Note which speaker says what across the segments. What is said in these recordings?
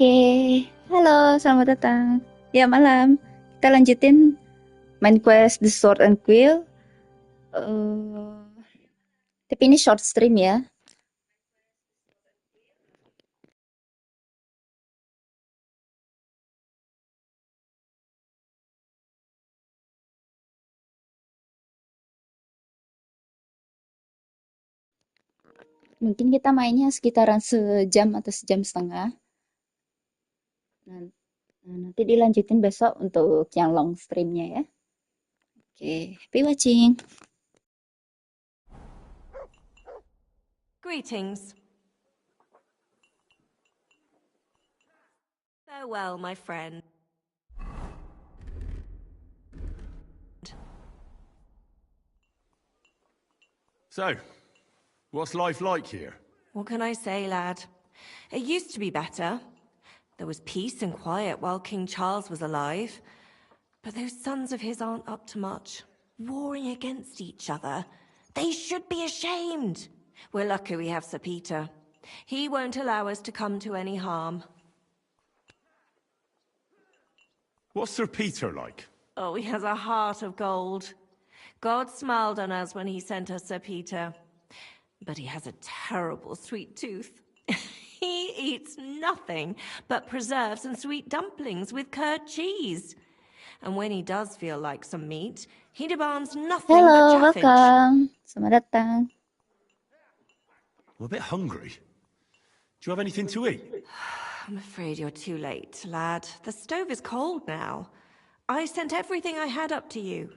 Speaker 1: Oke, halo, selamat datang. Ya, malam. Kita lanjutin main quest The Sword and Quill. Tapi ini short stream ya. Mungkin kita mainnya sekitaran sejam atau sejam setengah. Nanti dilanjutin besok untuk yang long streamnya ya. Oke, happy watching.
Speaker 2: Greetings. Farewell, my friend.
Speaker 3: So, what's life like here?
Speaker 2: What can I say, lad? It used to be better. There was peace and quiet while King Charles was alive. But those sons of his aren't up to much. Warring against each other. They should be ashamed. We're lucky we have Sir Peter. He won't allow us to come to any harm.
Speaker 3: What's Sir Peter like?
Speaker 2: Oh, he has a heart of gold. God smiled on us when he sent us Sir Peter. But he has a terrible sweet tooth. He eats nothing but preserves and sweet dumplings with curd cheese. And when he does feel like some meat, he demands nothing
Speaker 1: Hello,
Speaker 2: but chaffage.
Speaker 1: welcome. Selamat datang.
Speaker 3: I'm a bit hungry. Do you have anything to eat?
Speaker 2: I'm afraid you're too late, lad. The stove is cold now. I sent everything I had up to you.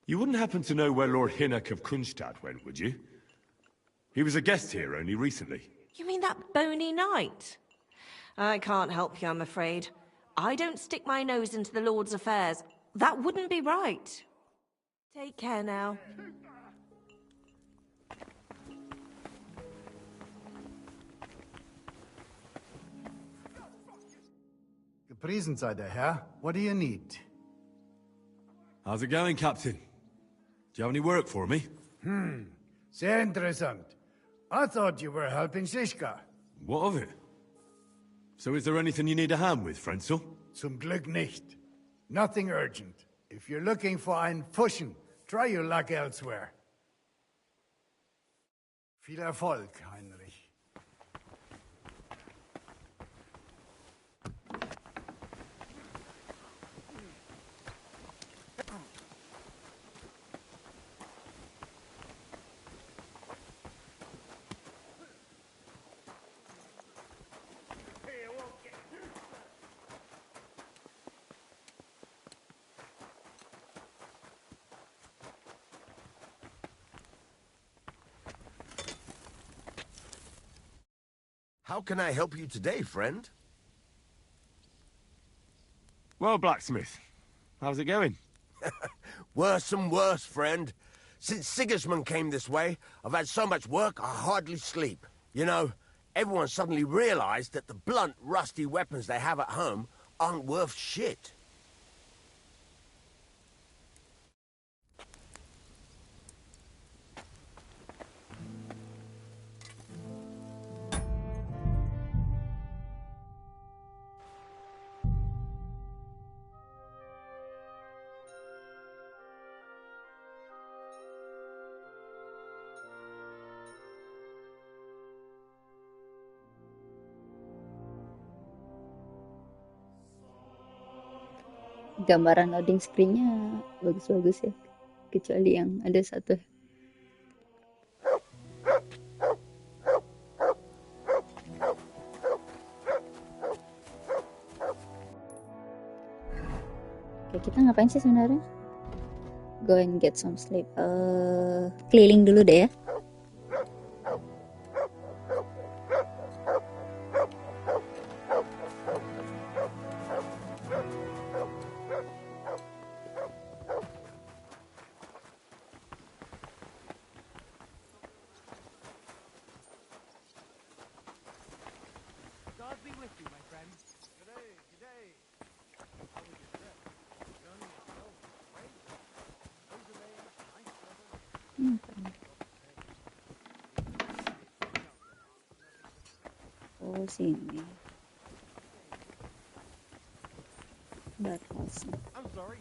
Speaker 3: You wouldn't happen to know where Lord Hinnock of Kunstad went, would you? He was a guest here only recently.
Speaker 2: You mean that bony knight? I can't help you, I'm afraid. I don't stick my nose into the Lord's affairs. That wouldn't be right. Take care now.
Speaker 4: Gepriesen sei der Herr. What do you need?
Speaker 3: How's it going, Captain? Do you have any work for me?
Speaker 4: Sehr interessant. I thought you were helping Shishka.
Speaker 3: What of it? So is there anything you need a hand with, Frenzel?
Speaker 4: Zum Glück nicht. Nothing urgent. If you're looking for einen Fuschen, try your luck elsewhere. Viel Erfolg, Heinrich.
Speaker 5: How can I help you today, friend?
Speaker 3: Well, blacksmith, how's it going?
Speaker 5: Worse and worse, friend. Since Sigismund came this way, I've had so much work I hardly sleep. You know, everyone suddenly realized that the blunt, rusty weapons they have at home aren't worth shit.
Speaker 1: Gambaran loading screen-nya bagus-bagus ya. Kecuali yang ada satu. Oke, kita ngapain sih sebenarnya? Go and get some sleep. Keliling dulu deh ya. Oh, sini. Batas.
Speaker 5: I'm sorry.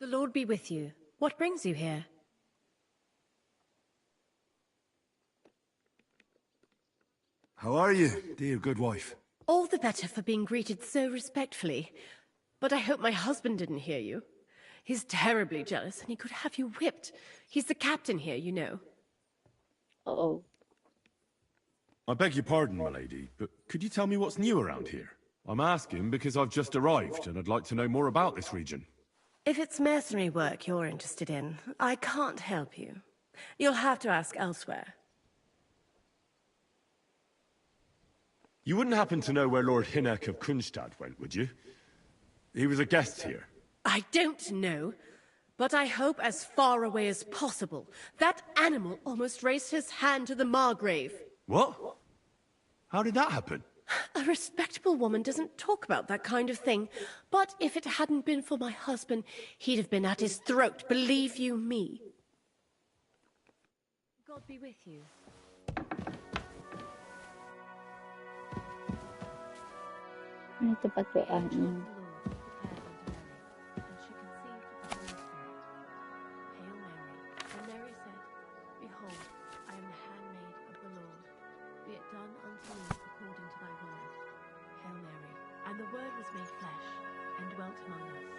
Speaker 6: The Lord be with you. What brings you here?
Speaker 3: How are you, dear good wife?
Speaker 6: All the better for being greeted so respectfully. But I hope my husband didn't hear you. He's terribly jealous and he could have you whipped. He's the captain here, you know.
Speaker 1: Oh.
Speaker 3: I beg your pardon, my lady, but could you tell me what's new around here? I'm asking because I've just arrived and I'd like to know more about this region.
Speaker 6: If it's mercenary work you're interested in, I can't help you. You'll have to ask elsewhere.
Speaker 3: You wouldn't happen to know where Lord Hinnock of Kunstad went, would you? He was a guest here.
Speaker 6: I don't know, but I hope as far away as possible. That animal almost raised his hand to the Margrave.
Speaker 3: What? How did that happen?
Speaker 6: A respectable woman doesn't talk about that kind of thing. But if it hadn't been for my husband, he'd have been at his throat, believe you me. God be with you.
Speaker 1: Ano ito patuan?
Speaker 6: And the word was made flesh and dwelt among us.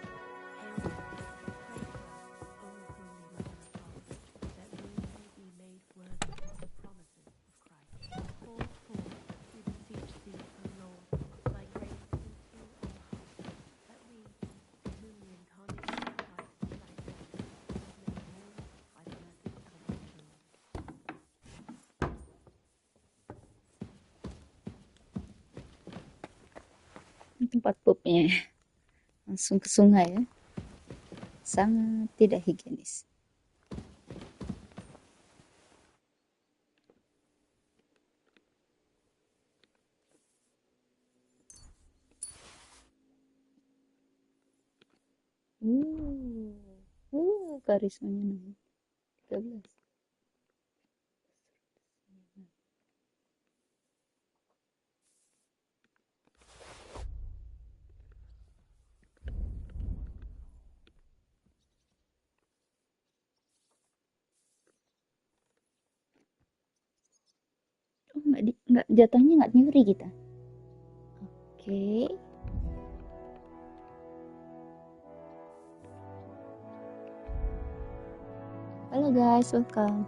Speaker 6: Hail Mary, pray for us, O Holy Mother of God, that we may be made worthy of the promises of Christ. Call forth, we beseech thee, O Lord, thy grace into our hearts, that we, to whom the incarnation of Christ thy Son was made known by the mercy of the Lord.
Speaker 1: Tempat pupnya langsung ke sungai ya. Sangat tidak higienis. Karismanya naik 13. Oh, nggak jatuhnya nggak nyuri kita. Oke. Halo guys, welcome.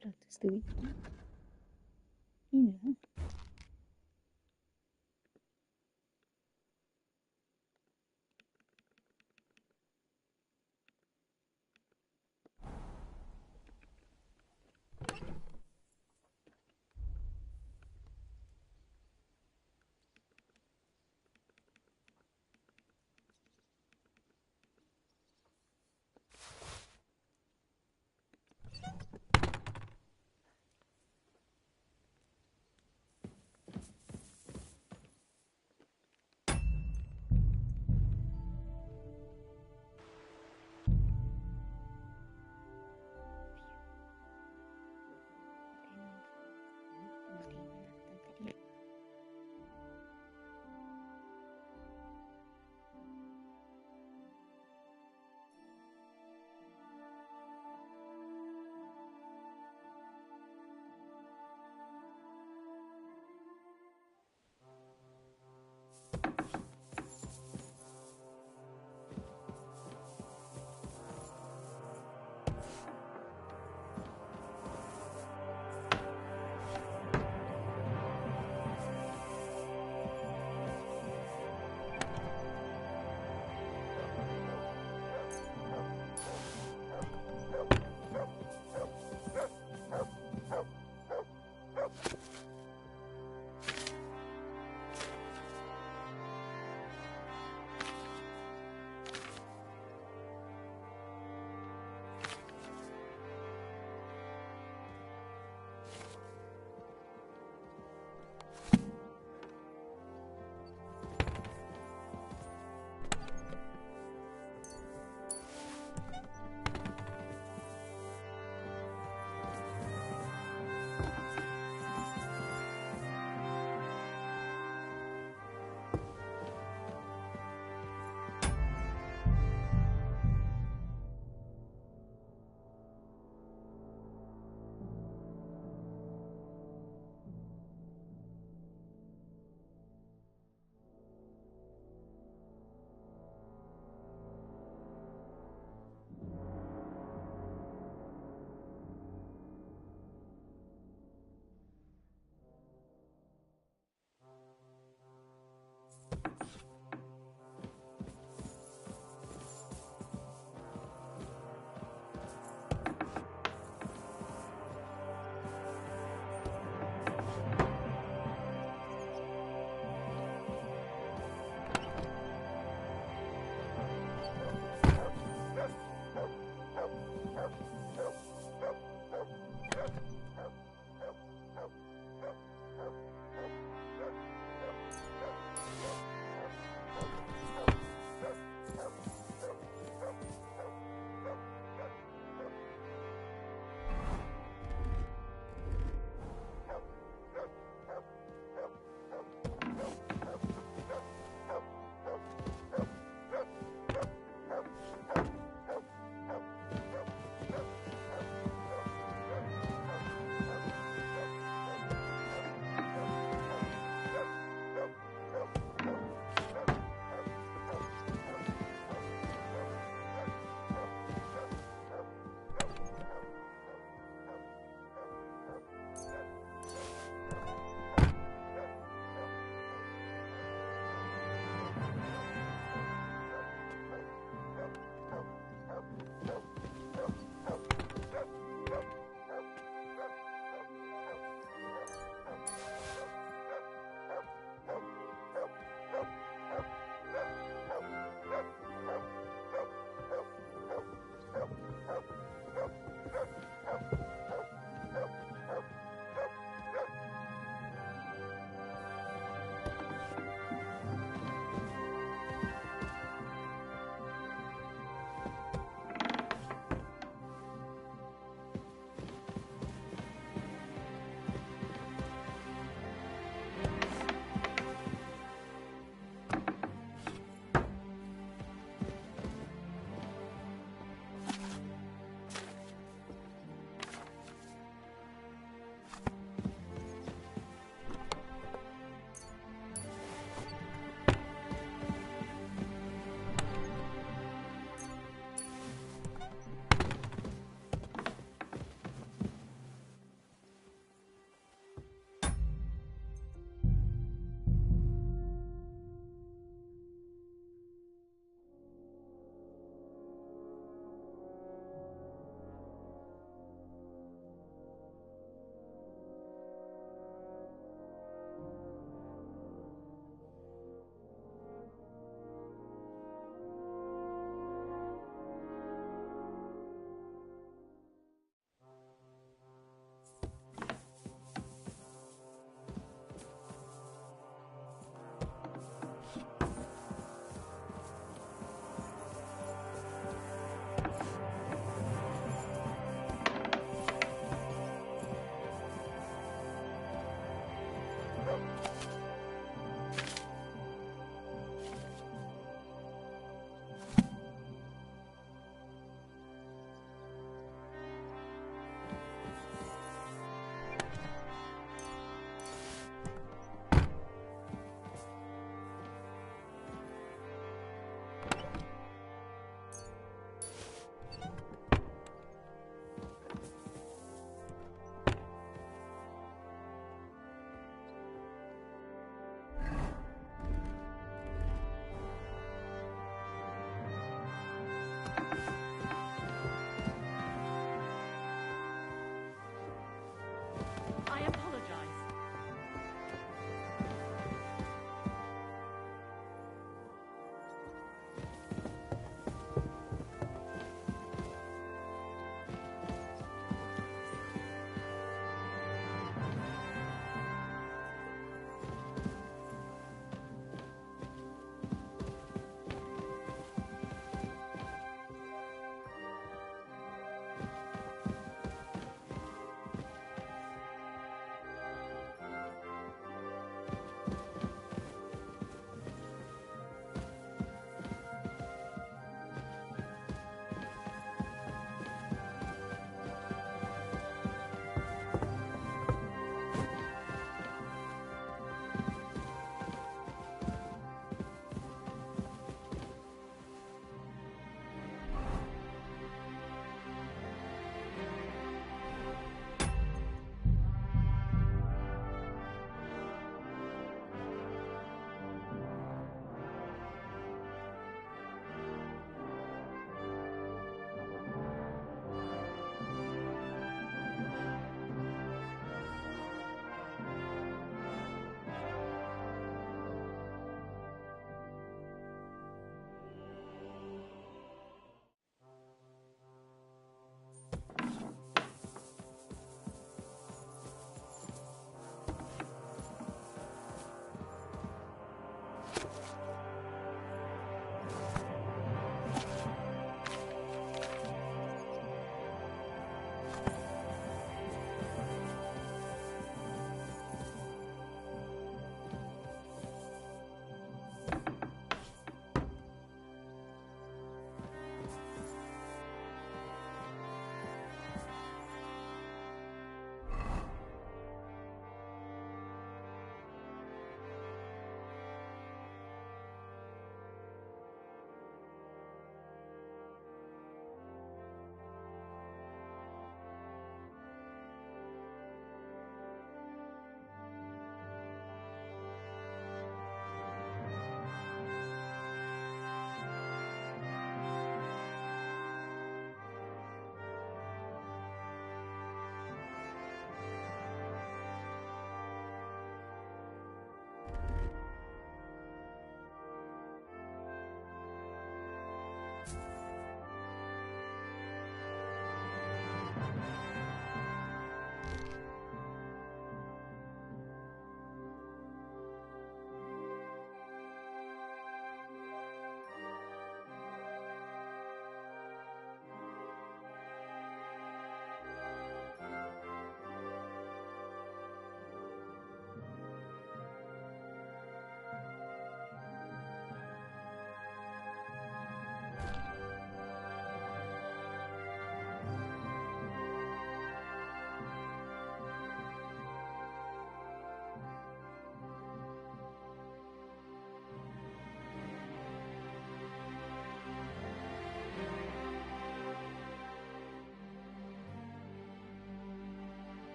Speaker 1: 400 duit. Iya.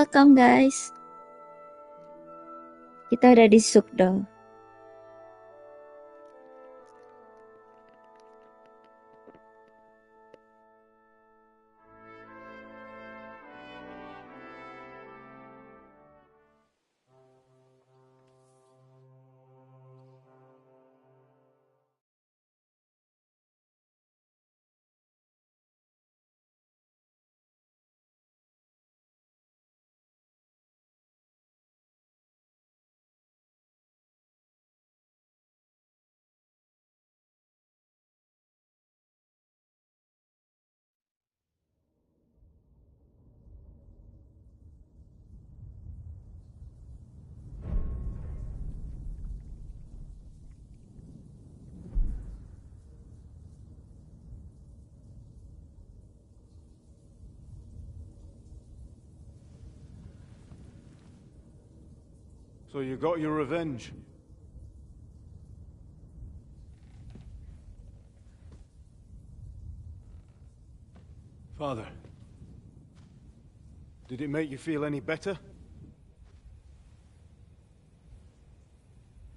Speaker 1: welcome guys. Kita udah di suchdol.
Speaker 7: So you got your revenge? Father, did it make you feel any better?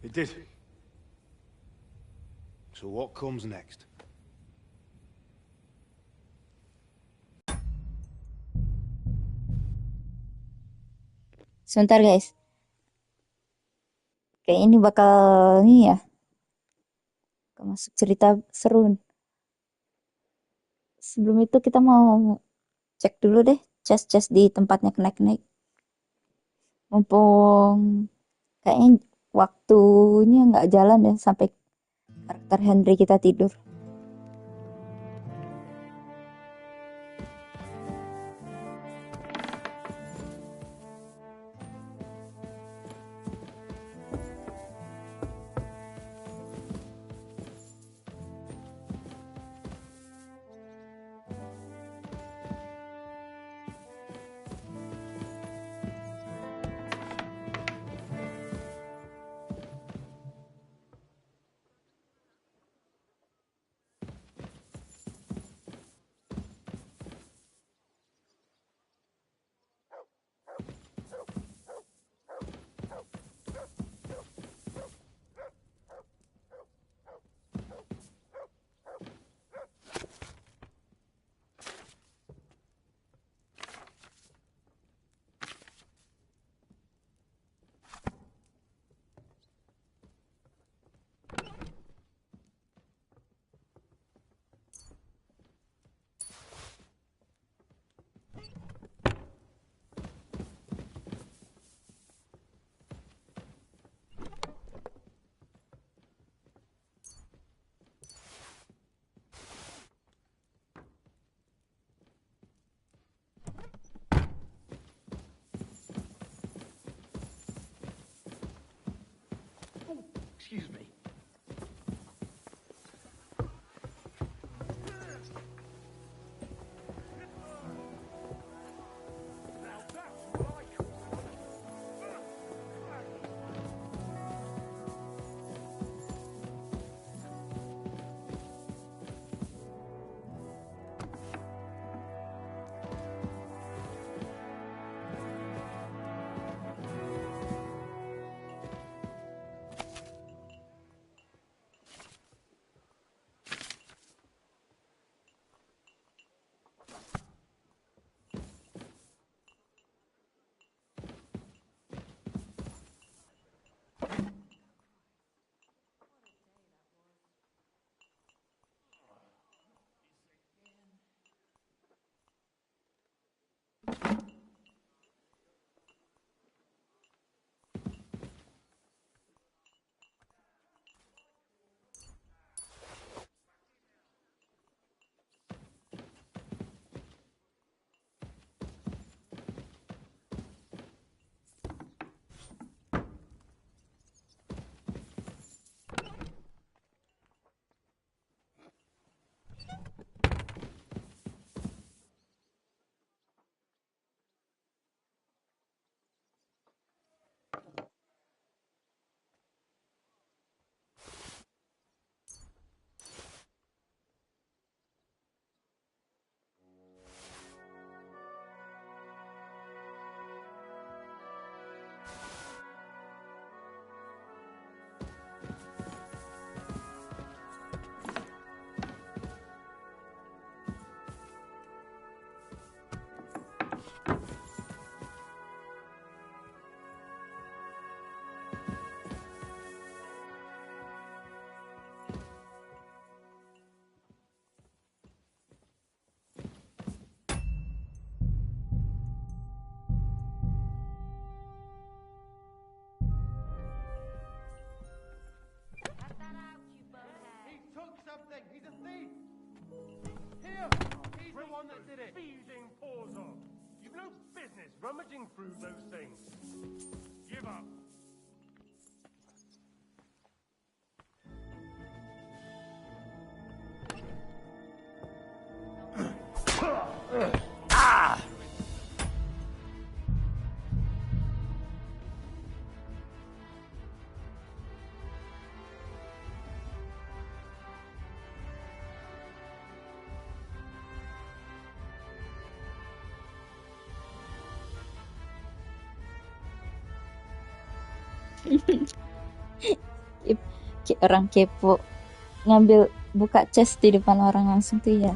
Speaker 7: It did. So what comes next?
Speaker 1: Sebentar guys. Kayak ini bakal nih ya. Masuk cerita seru. Sebelum itu kita mau cek dulu deh chest-chest di tempatnya Knack-Knack. Mumpung kayaknya waktunya nggak jalan ya sampai karakter Henry kita tidur.
Speaker 7: Excuse me.
Speaker 5: He took something! He's a thief! Here! He's the one that did it! Thieving paws off! You've no business rummaging through those things! Give up!
Speaker 1: Orang kepo ngambil buka chest di depan orang langsung tuh ya.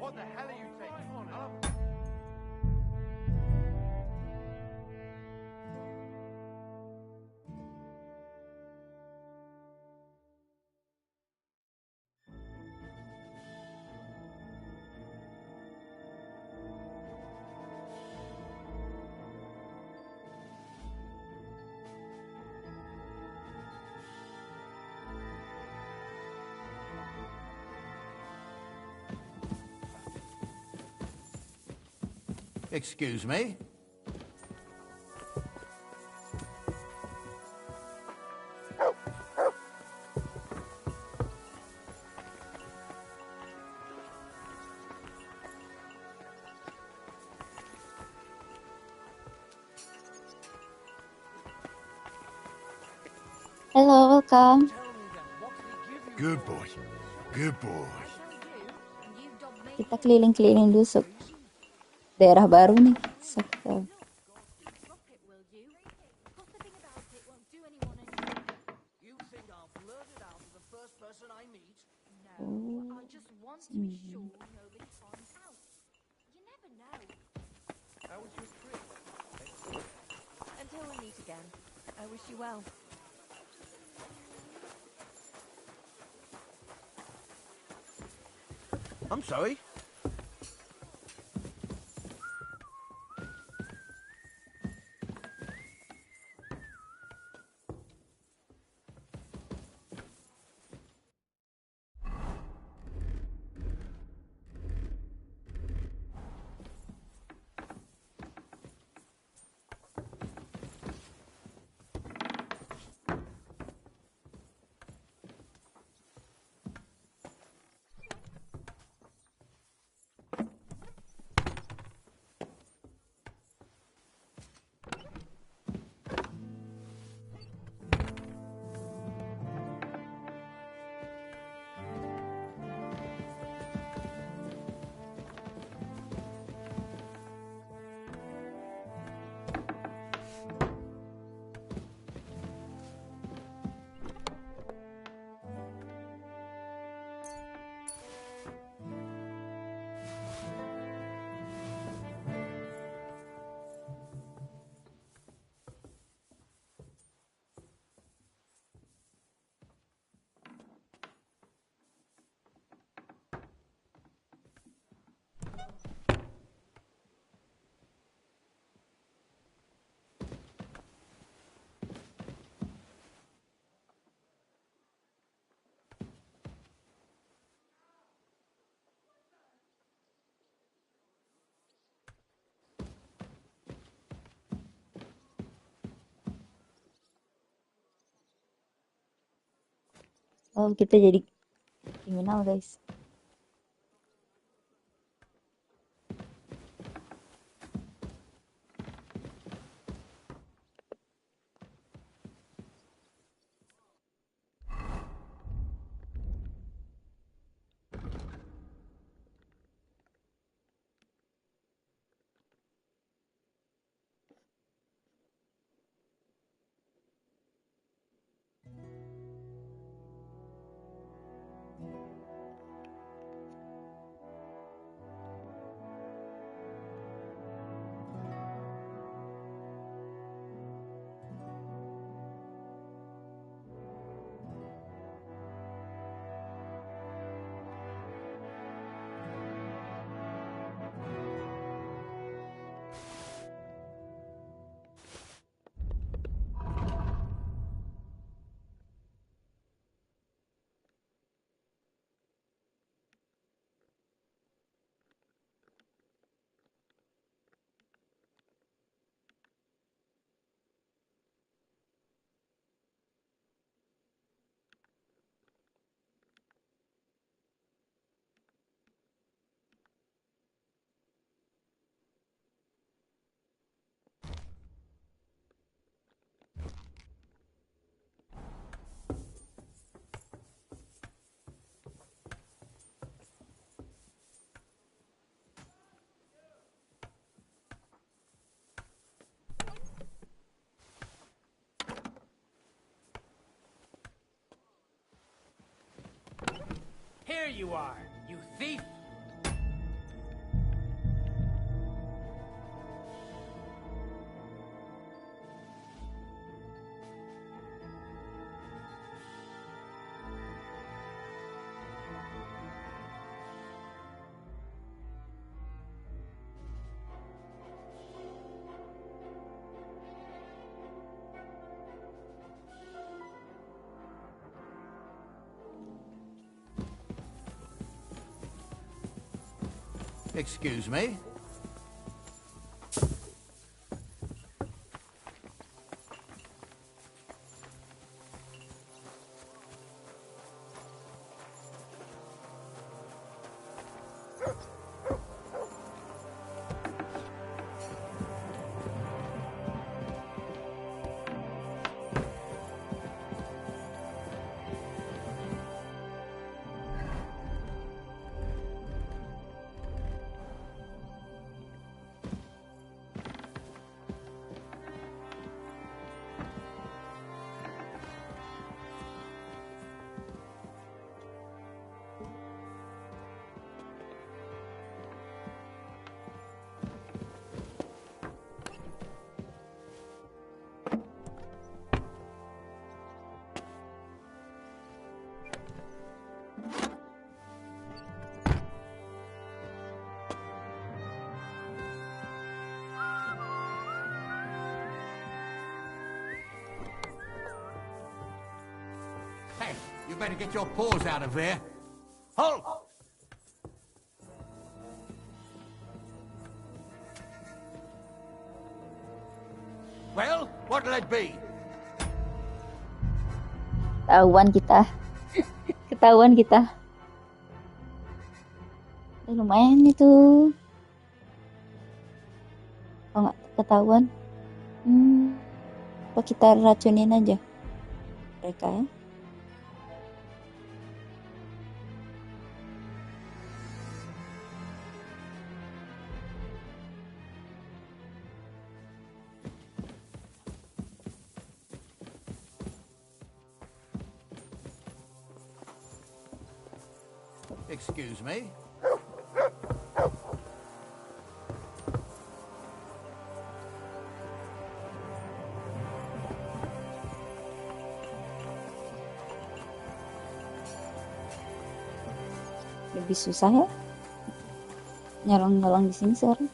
Speaker 5: What the hell are you taking on, huh?
Speaker 4: Excuse me?
Speaker 1: Hello, welcome.
Speaker 4: Good boy. Good boy.
Speaker 1: Kita keliling-keliling dulu daerah baru nih. Sector.
Speaker 5: You think I'll blurt it out to the first person I meet?
Speaker 1: Oh,
Speaker 6: I just want to be sure nobody finds out. You never know.
Speaker 5: How was your trip?
Speaker 2: Until we meet again, I wish you well.
Speaker 5: I'm sorry?
Speaker 1: Oh, kita jadi kriminal, guys.
Speaker 8: Here you are, you thief!
Speaker 4: Excuse me?
Speaker 8: Hey, you better get your paws out of there. Halt! Well, what'll it be?
Speaker 1: Ketahuan kita. Ketahuan kita. Lumayan itu. Kalau nggak ketahuan, apa kita racunin aja mereka ya?
Speaker 4: Excuse me?
Speaker 1: Lebih susah ya nyolong-nyolong di sini sekarang.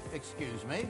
Speaker 4: Excuse me?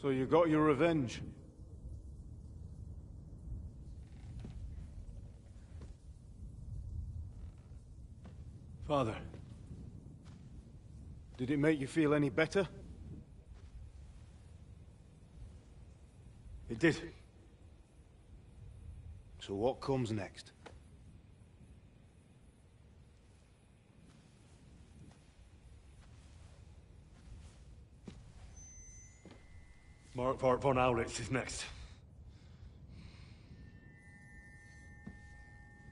Speaker 7: So you got your revenge. Father, did it make you feel any better? It did. So what comes next?
Speaker 3: Mark von Aulitz is next.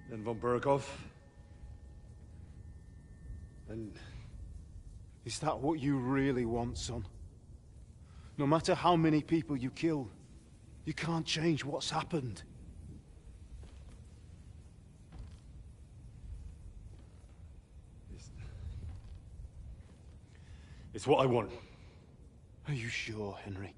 Speaker 3: Then von Burgov.
Speaker 7: And is that what you really want, son? No matter how many people you kill, you can't change what's happened.
Speaker 3: It's what I want.
Speaker 7: Are you sure, Henry?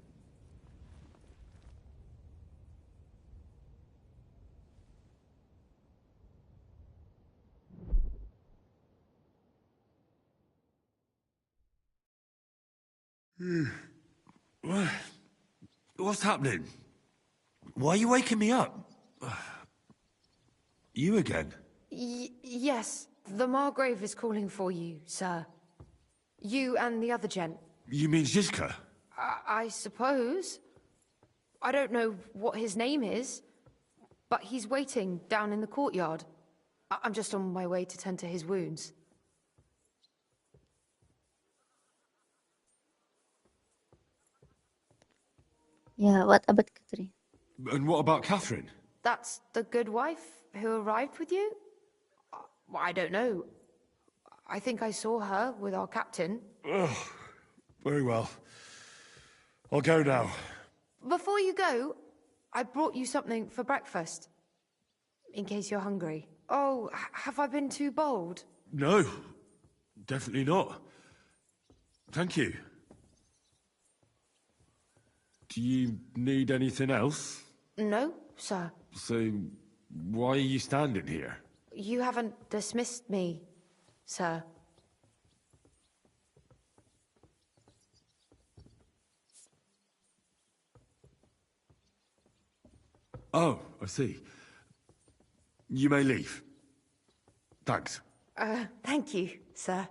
Speaker 3: What's happening? Why are you waking me up? You again?
Speaker 9: Yes, the Margrave is calling for you, sir. You and the other gent.
Speaker 3: You mean Zizka?
Speaker 9: I suppose. I don't know what his name is, but he's waiting down in the courtyard. I'm just on my way to tend to his wounds.
Speaker 1: Yeah, what about Catherine?
Speaker 3: And what about Catherine?
Speaker 9: That's the good wife who arrived with you? I don't know. I think I saw her with our captain.
Speaker 3: Very well. I'll go now.
Speaker 9: Before you go, I brought you something for breakfast. In case you're hungry. Oh, have I been too bold?
Speaker 3: No, definitely not. Thank you. Do you need anything else?
Speaker 9: No, sir.
Speaker 3: So, why are you standing here?
Speaker 9: You haven't dismissed me, sir.
Speaker 3: Oh, I see. You may leave. Thanks.
Speaker 9: Thank you, sir.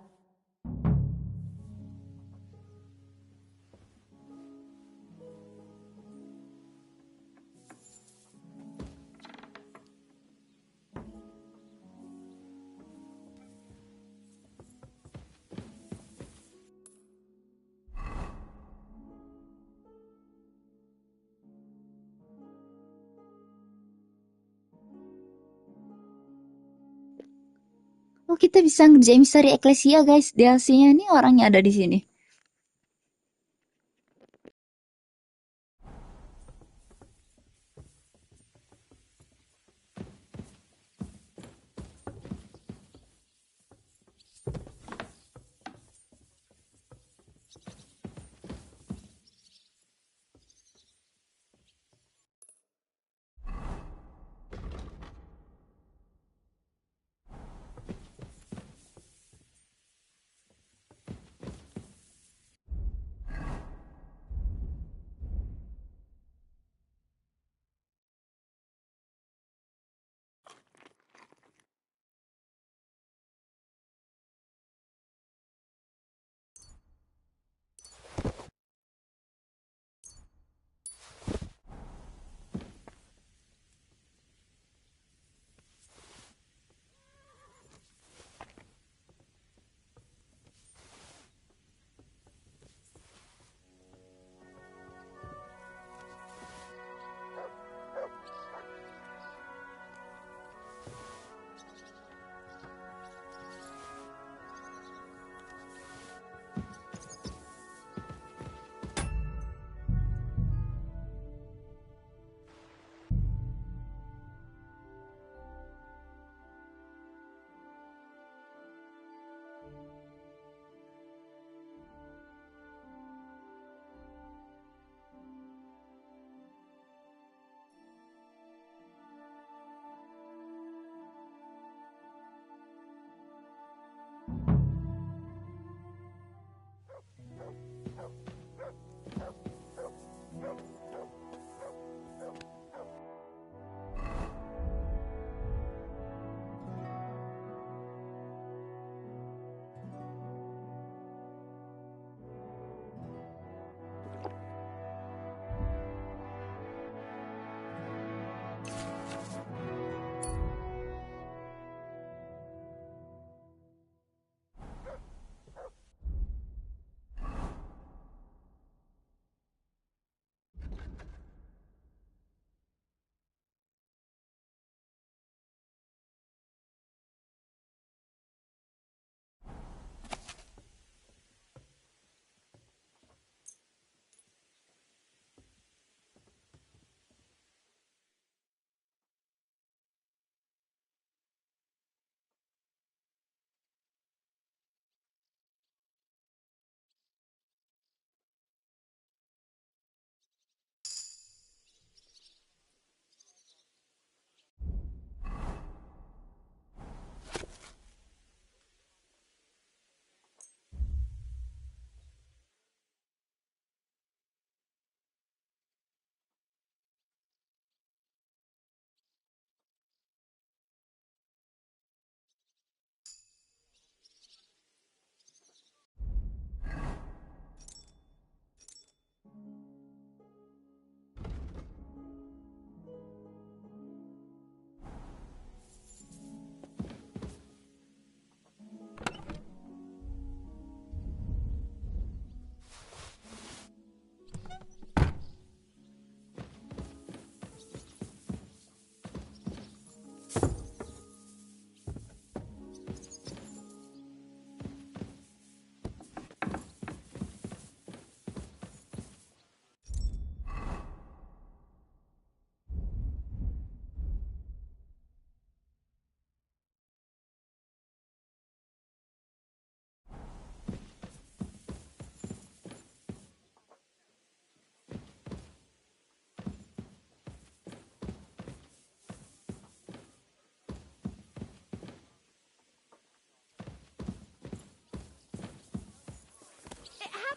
Speaker 1: Oh, kita bisa ngerjain misteri Eklesia, guys. DLC-nya nih orangnya ada di sini.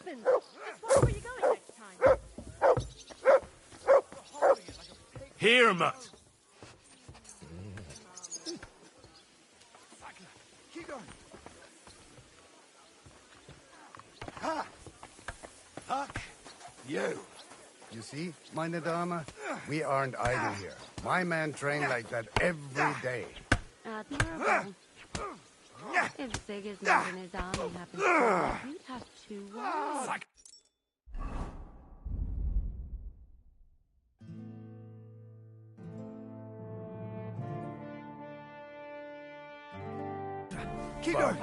Speaker 6: happens. Just watch where you're going next time.
Speaker 3: Here, Mutt.
Speaker 4: Keep going. Ha! Fuck you. You see, meine Dame, we aren't idle here. My man trained like that every day.
Speaker 6: Admirable. If Sigismund and his army happened to you'd have 2 wives.
Speaker 4: Keep going.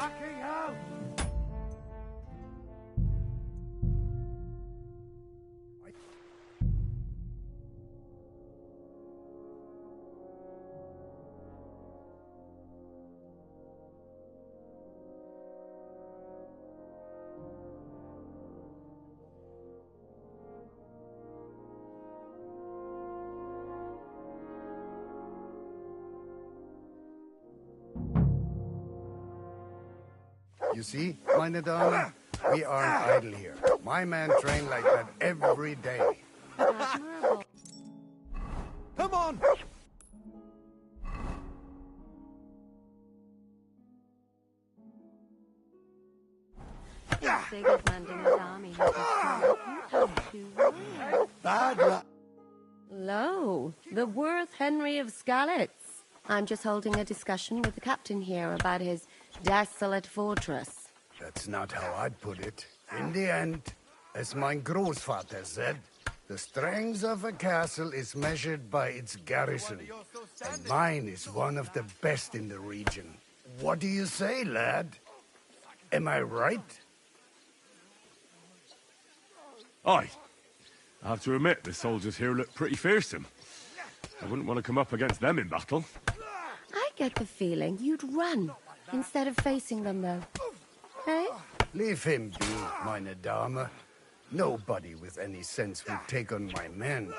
Speaker 4: You see, meine Dame, we aren't idle here. My man trained like that every day.
Speaker 6: Admirable.
Speaker 7: Come on!
Speaker 6: If Sigismund and his army happened to you'd have 2 wives.
Speaker 7: Bad luck.
Speaker 6: Lo, the Worth Henry of Skalitz. I'm just holding a discussion with the captain here about his desolate fortress.
Speaker 4: That's not how I'd put it. In the end, as my Großvater said, the strength of a castle is measured by its garrison. And mine is one of the best in the region. What do you say, lad? Am I right?
Speaker 3: Aye. I have to admit, the soldiers here look pretty fearsome. I wouldn't want to come up against them in battle.
Speaker 6: I get the feeling you'd run instead of facing them, though. Hey?
Speaker 4: Leave him be, meine Dame. Nobody with any sense would take on my men.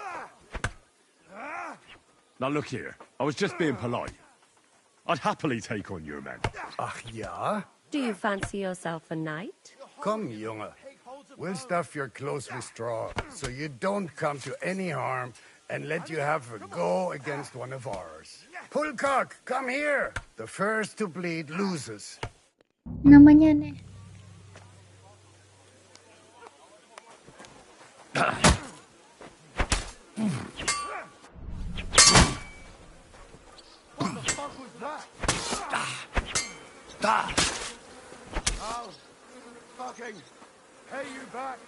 Speaker 3: Now look here, I was just being polite. I'd happily take on your men.
Speaker 4: Ach ja?
Speaker 6: Do you fancy yourself a knight?
Speaker 4: Come, Junge. We'll stuff your clothes with straw, so you don't come to any harm, and let you have a go against one of ours. Pulcock, come here! The first to bleed loses.
Speaker 1: Namanya nih.
Speaker 7: What the fuck was that? I'll fucking pay you back.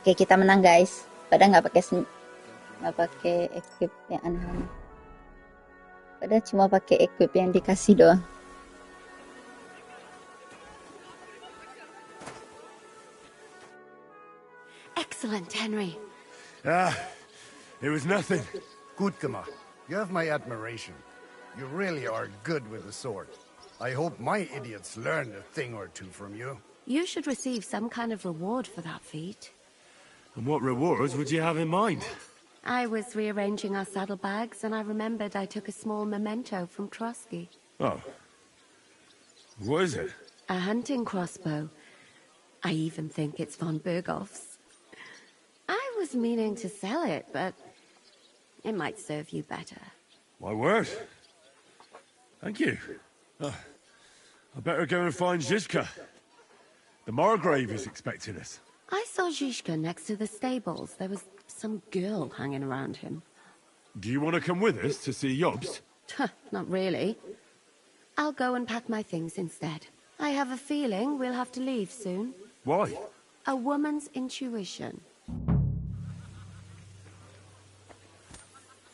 Speaker 1: Oke, kita menang guys. Padahal nggak pakai equip yang aneh-aneh. Padahal cuma pakai equip yang dikasih doang.
Speaker 6: Excellent, Henry.
Speaker 3: It was nothing.
Speaker 4: Gut gemacht. You have my admiration. You really are good with the sword. I hope my idiots learned a thing or two from you.
Speaker 6: You should receive some kind of reward for that feat.
Speaker 3: And what rewards would you have in mind?
Speaker 6: I was rearranging our saddlebags, and I remembered I took a small memento from Trotsky.
Speaker 3: Oh. What is it?
Speaker 6: A hunting crossbow. I even think it's von Berghoff's. I was meaning to sell it, but it might serve you better.
Speaker 3: My word. Thank you. I better go and find Zizka. The Margrave is expecting us.
Speaker 6: I saw Zhishka next to the stables. There was some girl hanging around him.
Speaker 3: Do you want to come with us to see Jobst?
Speaker 6: Not really. I'll go and pack my things instead. I have a feeling we'll have to leave soon.
Speaker 3: Why?
Speaker 6: A woman's intuition.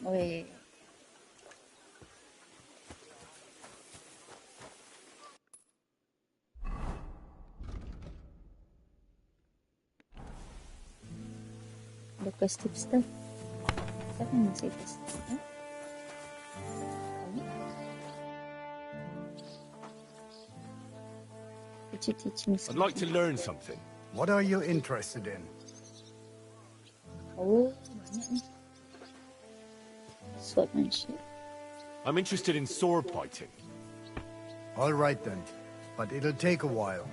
Speaker 1: Wih. Ada quest tips tuh. Siapa yang masih quest? Could you teach me
Speaker 3: I'd like to learn something.
Speaker 4: What are you interested in?
Speaker 1: Oh, banyak nih. Swordsmanship.
Speaker 3: I'm interested in sword fighting.
Speaker 4: All right then. but it'll take a while.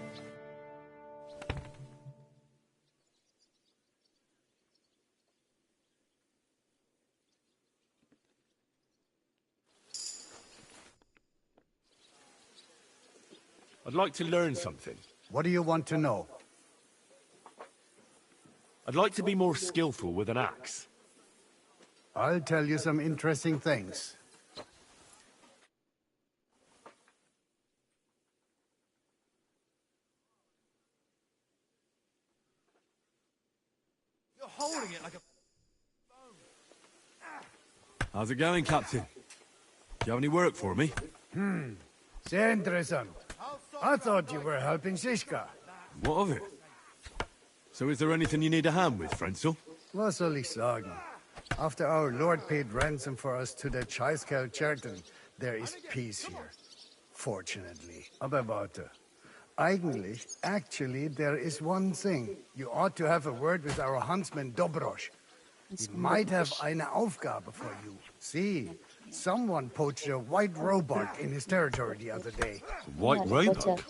Speaker 3: I'd like to learn something.
Speaker 4: What do you want to know?
Speaker 3: I'd like to be more skillful with an axe.
Speaker 4: I'll tell you some interesting things.
Speaker 8: You're holding it like a...
Speaker 3: How's it going, Captain? Do you have any work for me?
Speaker 4: Sehr interessant. I thought you were helping Shishka.
Speaker 3: What of it? So is there anything you need a hand with, Frenzel?
Speaker 4: Was soll ich sagen? After our Lord paid ransom for us to the Scheißkerl Cherton, there is peace here. Fortunately. Aber warte. Actually, there is one thing. You ought to have a word with our huntsman Dobrosch. He might have eine Aufgabe for you. See, someone poached a white roebuck in his territory the other day.
Speaker 3: White roebuck?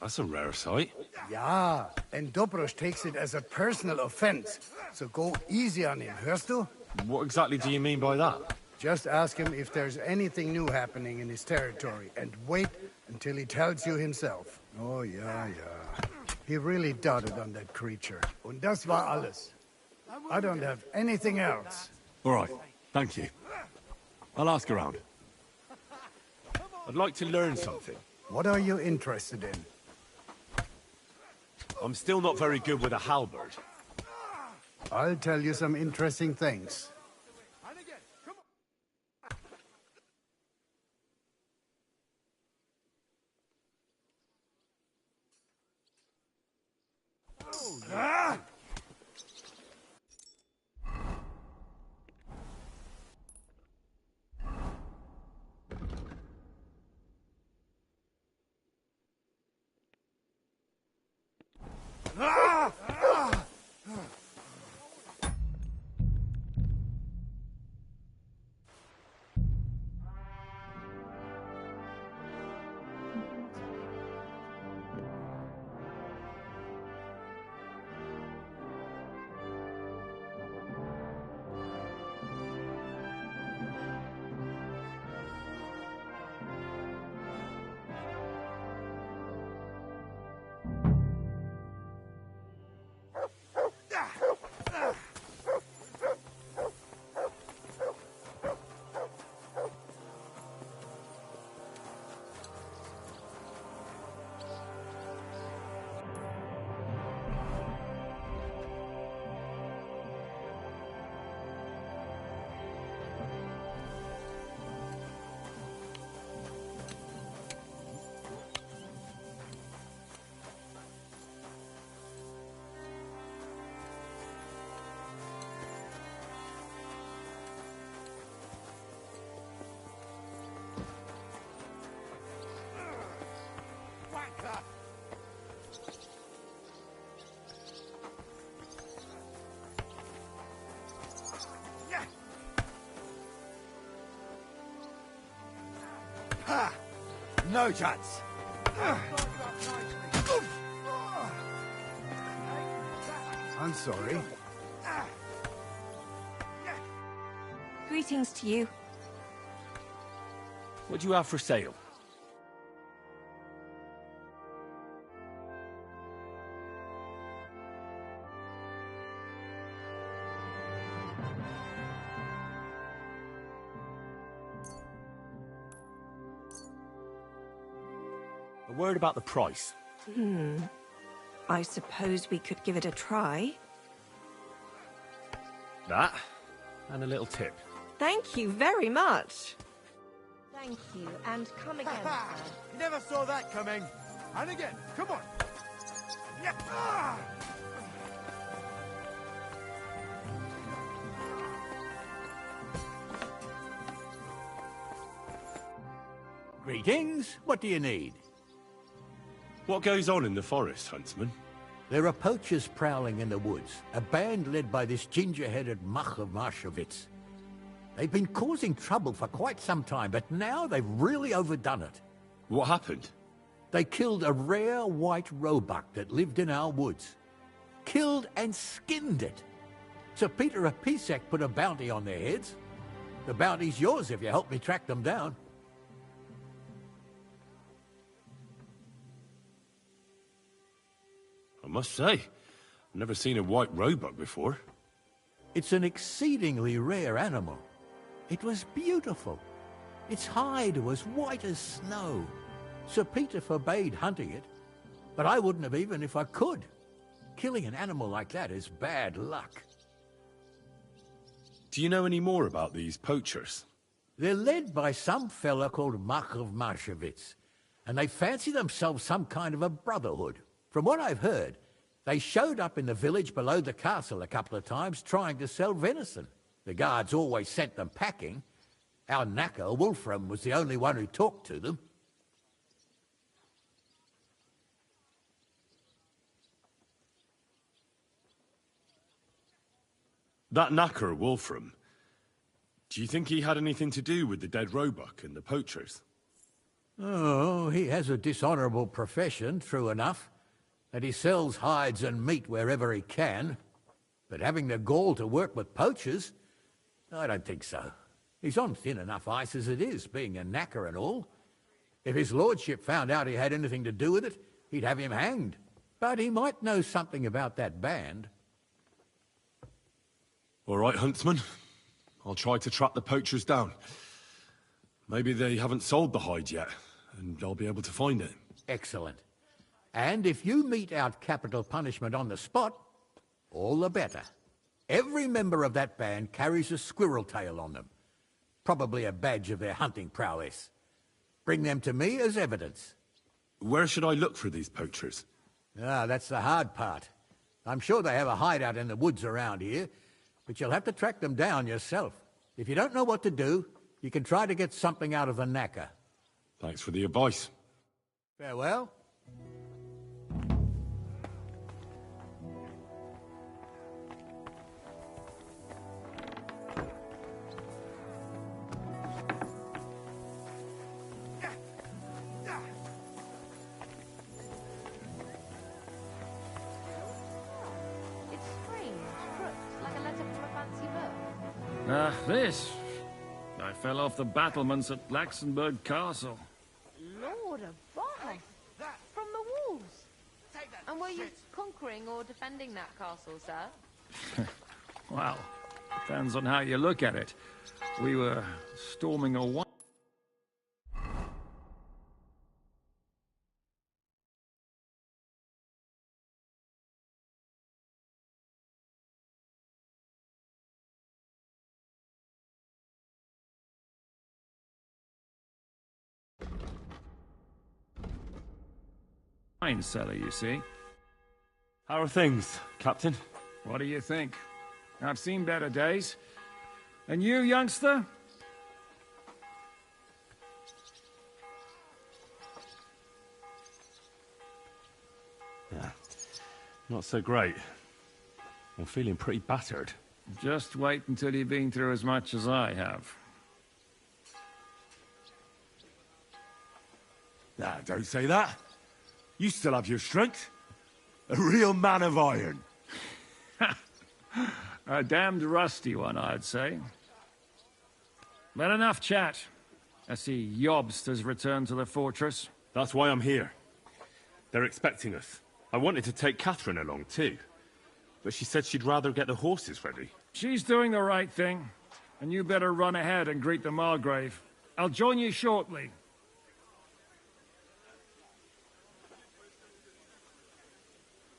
Speaker 3: That's a rare sight.
Speaker 4: Yeah, and Dobrosch takes it as a personal offense. So go easy on him, hörst du?
Speaker 3: What exactly do you mean by that?
Speaker 4: Just ask him if there's anything new happening in his territory, and wait until he tells you himself. Oh, yeah. He really doted on that creature. Und das war alles. I don't have anything else.
Speaker 3: All right, thank you. I'll ask around. I'd like to learn something.
Speaker 4: What are you interested in?
Speaker 3: I'm still not very good with a halberd.
Speaker 4: I'll tell you some interesting things.
Speaker 8: No chance.
Speaker 4: I'm sorry.
Speaker 2: Greetings to you.
Speaker 3: What do you have for sale? A word about the price.
Speaker 2: I suppose we could give it a try.
Speaker 3: That, and a little tip.
Speaker 2: Thank you very much. Thank you, and come again, sir.
Speaker 8: You never saw that coming. And again, come on. Yeah.
Speaker 10: Greetings. What do you need?
Speaker 3: What goes on in the forest, Huntsman?
Speaker 10: There are poachers prowling in the woods, a band led by this ginger-headed much of Marshowitz. They've been causing trouble for quite some time, but now they've really overdone it.
Speaker 3: What happened?
Speaker 10: They killed a rare white roebuck that lived in our woods. Killed and skinned it. Sir Peter of Pisek put a bounty on their heads. The bounty's yours if you help me track them down.
Speaker 3: I must say, I've never seen a white roebuck before.
Speaker 10: It's an exceedingly rare animal. It was beautiful. Its hide was white as snow. Sir Peter forbade hunting it, but I wouldn't have even if I could. Killing an animal like that is bad luck.
Speaker 3: Do you know any more about these poachers?
Speaker 10: They're led by some fella called Mach of Marshevitz, and they fancy themselves some kind of a brotherhood. From what I've heard, they showed up in the village below the castle a couple of times trying to sell venison. The guards always sent them packing. Our knacker, Wolfram, was the only one who talked to them.
Speaker 3: That knacker, Wolfram, do you think he had anything to do with the dead roebuck and the poachers?
Speaker 10: Oh, he has a dishonourable profession, true enough, and he sells hides and meat wherever he can. But having the gall to work with poachers, I don't think so. He's on thin enough ice as it is, being a knacker and all. If his lordship found out he had anything to do with it, he'd have him hanged. But he might know something about that band.
Speaker 3: All right, huntsman. I'll try to track the poachers down. Maybe they haven't sold the hide yet, and I'll be able to find it.
Speaker 10: Excellent. And if you mete out capital punishment on the spot, all the better. Every member of that band carries a squirrel tail on them. Probably a badge of their hunting prowess. Bring them to me as evidence.
Speaker 3: Where should I look for these poachers?
Speaker 10: Ah, that's the hard part. I'm sure they have a hideout in the woods around here, but you'll have to track them down yourself. If you don't know what to do, you can try to get something out of the knacker.
Speaker 3: Thanks for the advice.
Speaker 10: Farewell.
Speaker 9: It's strange, crooked, like a letter from a fancy book.
Speaker 11: This. I fell off the battlements at Laxenburg Castle.
Speaker 9: Lord above! From the wolves! And were you conquering or defending that castle, sir?
Speaker 11: Well, depends on how you look at it. We were storming a wine cellar, you see.
Speaker 3: How are things, Captain?
Speaker 11: What do you think? I've seen better days. And you, youngster?
Speaker 3: Yeah, not so great. I'm feeling pretty battered.
Speaker 11: Just wait until you've been through as much as I have.
Speaker 3: Nah, don't say that. You still have your strength. A real man of iron.
Speaker 11: A damned rusty one, I'd say. But enough chat. I see Jobst has returned to the fortress.
Speaker 3: That's why I'm here. They're expecting us. I wanted to take Catherine along too, but she said she'd rather get the horses ready.
Speaker 11: She's doing the right thing, and you better run ahead and greet the Margrave. I'll join you shortly.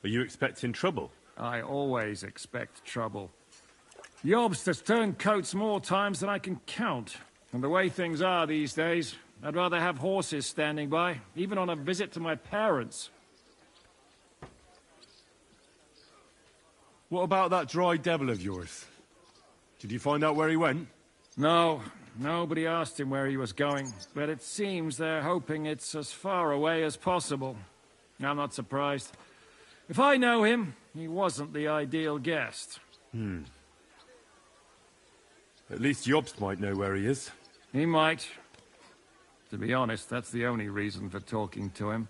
Speaker 3: Are you expecting trouble?
Speaker 11: I always expect trouble. Jobst has turned coats more times than I can count. And the way things are these days, I'd rather have horses standing by, even on a visit to my parents.
Speaker 3: What about that dry devil of yours? Did you find out where he went?
Speaker 11: No, nobody asked him where he was going, but it seems they're hoping it's as far away as possible. I'm not surprised. If I know him, he wasn't the ideal guest.
Speaker 3: At least Jobst might know where he is.
Speaker 11: He might. To be honest, that's the only reason for talking to him.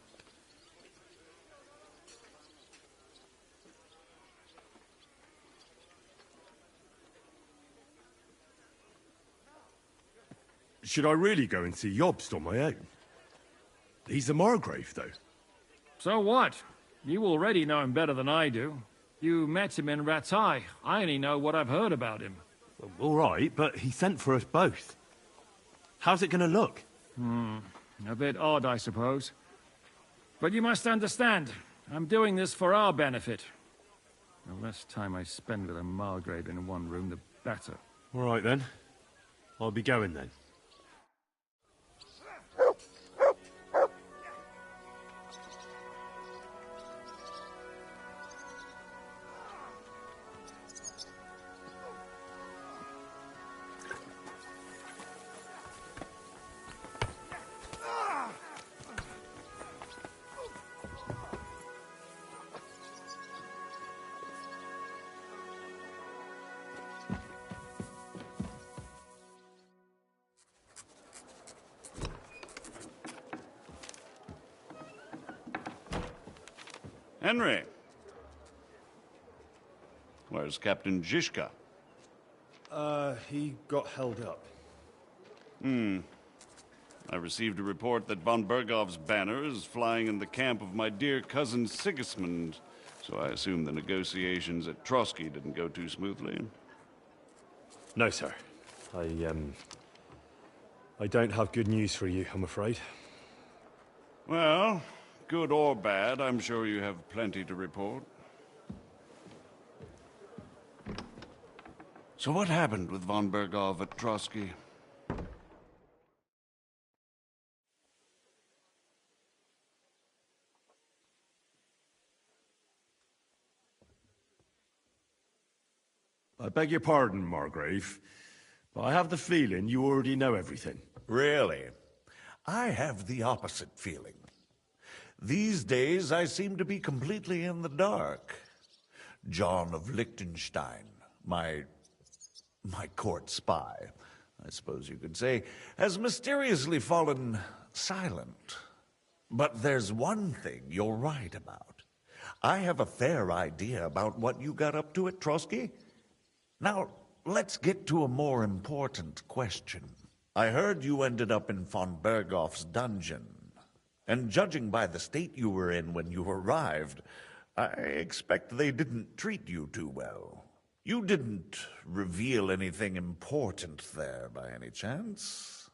Speaker 3: Should I really go and see Jobst on my own? He's a Margrave, though.
Speaker 11: So what? You already know him better than I do. You met him in Rattay. I only know what I've heard about him.
Speaker 3: Well, all right, but he sent for us both. How's it going to look?
Speaker 11: A bit odd, I suppose. But you must understand, I'm doing this for our benefit. The less time I spend with a Margrave in one room, the better.
Speaker 3: All right, then. I'll be going, then.
Speaker 12: Henry. Where's Captain Zizka?
Speaker 7: He got held up.
Speaker 12: I received a report that von Bergov's banner is flying in the camp of my dear cousin Sigismund, so I assume the negotiations at Trotsky didn't go too smoothly.
Speaker 3: No, sir. I don't have good news for you, I'm afraid.
Speaker 12: Well, good or bad, I'm sure you have plenty to report. So what happened with von Bergov at Trotsky?
Speaker 3: I beg your pardon, Margrave, but I have the feeling you already know everything.
Speaker 13: Really? I have the opposite feeling. These days, I seem to be completely in the dark. John of Liechtenstein, my court spy, I suppose you could say, has mysteriously fallen silent. But there's one thing you're right about. I have a fair idea about what you got up to at Trotsky. Now, let's get to a more important question. I heard you ended up in von Bergov's dungeon. And judging by the state you were in when you arrived, I expect they didn't treat you too well. You didn't reveal anything important there by any chance?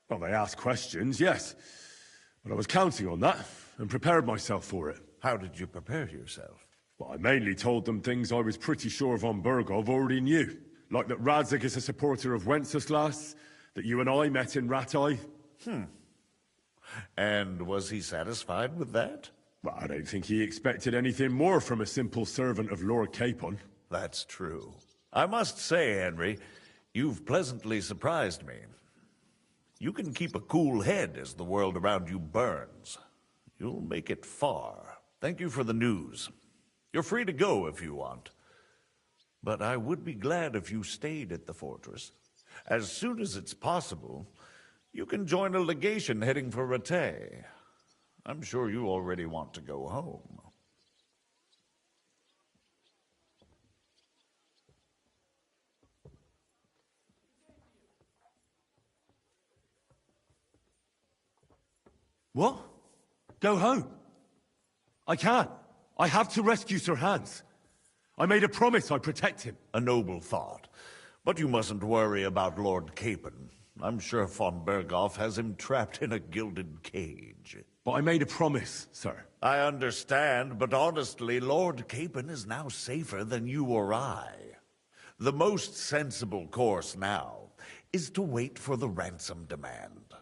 Speaker 3: Well, they asked questions, yes. But I was counting on that, and prepared myself for it.
Speaker 13: How did you prepare yourself?
Speaker 3: Well, I mainly told them things I was pretty sure von Bergov already knew. Like that Radzig is a supporter of Wenceslas, that you and I met in Rattay.
Speaker 13: And was he satisfied with that?
Speaker 3: Well, I don't think he expected anything more from a simple servant of Lord Capon.
Speaker 13: That's true. I must say, Henry, you've pleasantly surprised me. You can keep a cool head as the world around you burns. You'll make it far. Thank you for the news. You're free to go if you want. But I would be glad if you stayed at the fortress. As soon as it's possible, you can join a legation heading for Rattay. I'm sure you already want to go home.
Speaker 3: What? Go home? I can't. I have to rescue Sir Hans. I made a promise I'd protect him.
Speaker 13: A noble thought. But you mustn't worry about Lord Capon. I'm sure von Bergov has him trapped in a gilded cage.
Speaker 3: But I made a promise, sir.
Speaker 13: I understand, but honestly, Lord Capon is now safer than you or I. The most sensible course now is to wait for the ransom demand.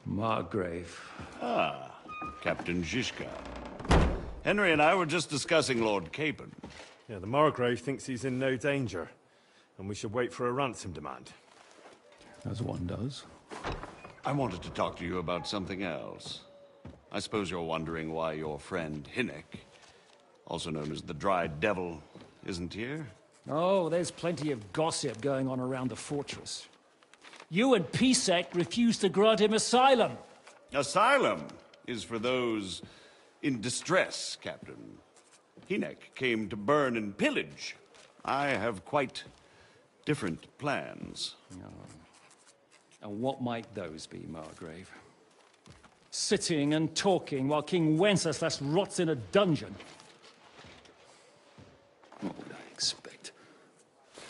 Speaker 11: Margrave.
Speaker 12: Ah, Captain Zizka. Henry and I were just discussing Lord Capon.
Speaker 3: Yeah, the Margrave thinks he's in no danger, and we should wait for a ransom demand.
Speaker 11: As one does.
Speaker 12: I wanted to talk to you about something else. I suppose you're wondering why your friend Hinnek, also known as the Dried Devil, isn't here?
Speaker 11: Oh, there's plenty of gossip going on around the fortress. You and Pisek refused to grant him asylum.
Speaker 12: Asylum is for those in distress, Captain. Hynek came to burn and pillage. I have quite different plans.
Speaker 11: And what might those be, Margrave? Sitting and talking while King Wenceslas rots in a dungeon. What would I expect?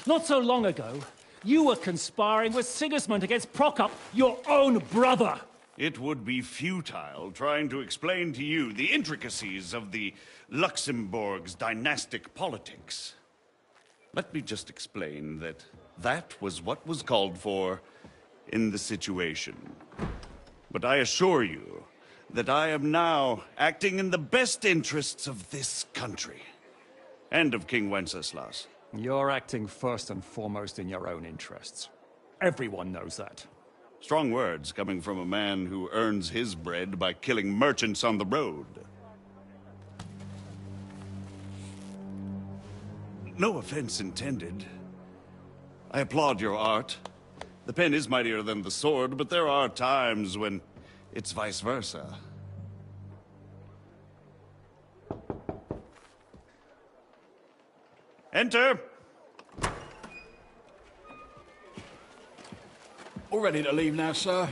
Speaker 11: Not so long ago, you were conspiring with Sigismund against Prokop, your own brother!
Speaker 12: It would be futile trying to explain to you the intricacies of the Luxembourg's dynastic politics. Let me just explain that that was what was called for in the situation. But I assure you that I am now acting in the best interests of this country and of King Wenceslas.
Speaker 11: You're acting first and foremost in your own interests. Everyone knows that.
Speaker 12: Strong words coming from a man who earns his bread by killing merchants on the road. No offense intended. I applaud your art. The pen is mightier than the sword, but there are times when it's vice versa. Enter!
Speaker 14: All ready to leave now, sir?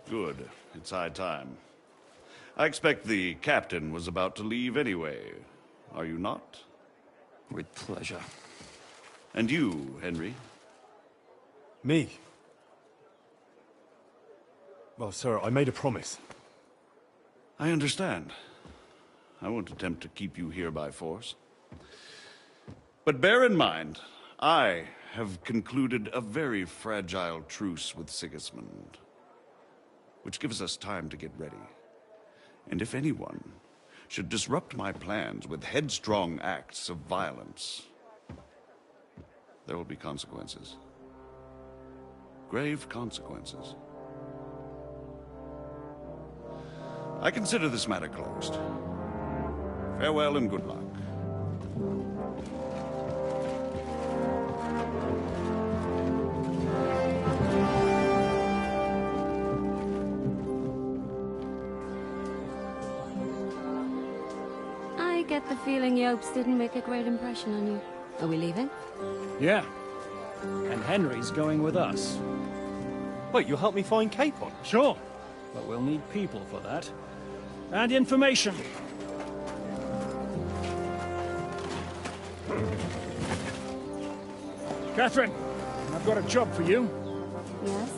Speaker 12: Good. It's high time. I expect the captain was about to leave anyway. Are you not?
Speaker 11: With pleasure.
Speaker 12: And you, Henry?
Speaker 3: Me? Well, sir, I made a promise.
Speaker 12: I understand. I won't attempt to keep you here by force. But bear in mind, I have concluded a very fragile truce with Sigismund, which gives us time to get ready. And if anyone should disrupt my plans with headstrong acts of violence, there will be consequences. Grave consequences. I consider this matter closed. Farewell and good luck.
Speaker 15: I get the feeling Yopes didn't make a great impression on you. Are we leaving?
Speaker 11: Yeah. And Henry's going with us.
Speaker 16: Wait, you'll help me find Capon?
Speaker 11: Sure. But we'll need people for that. And information. Catherine, I've got a job for you.
Speaker 15: Yes?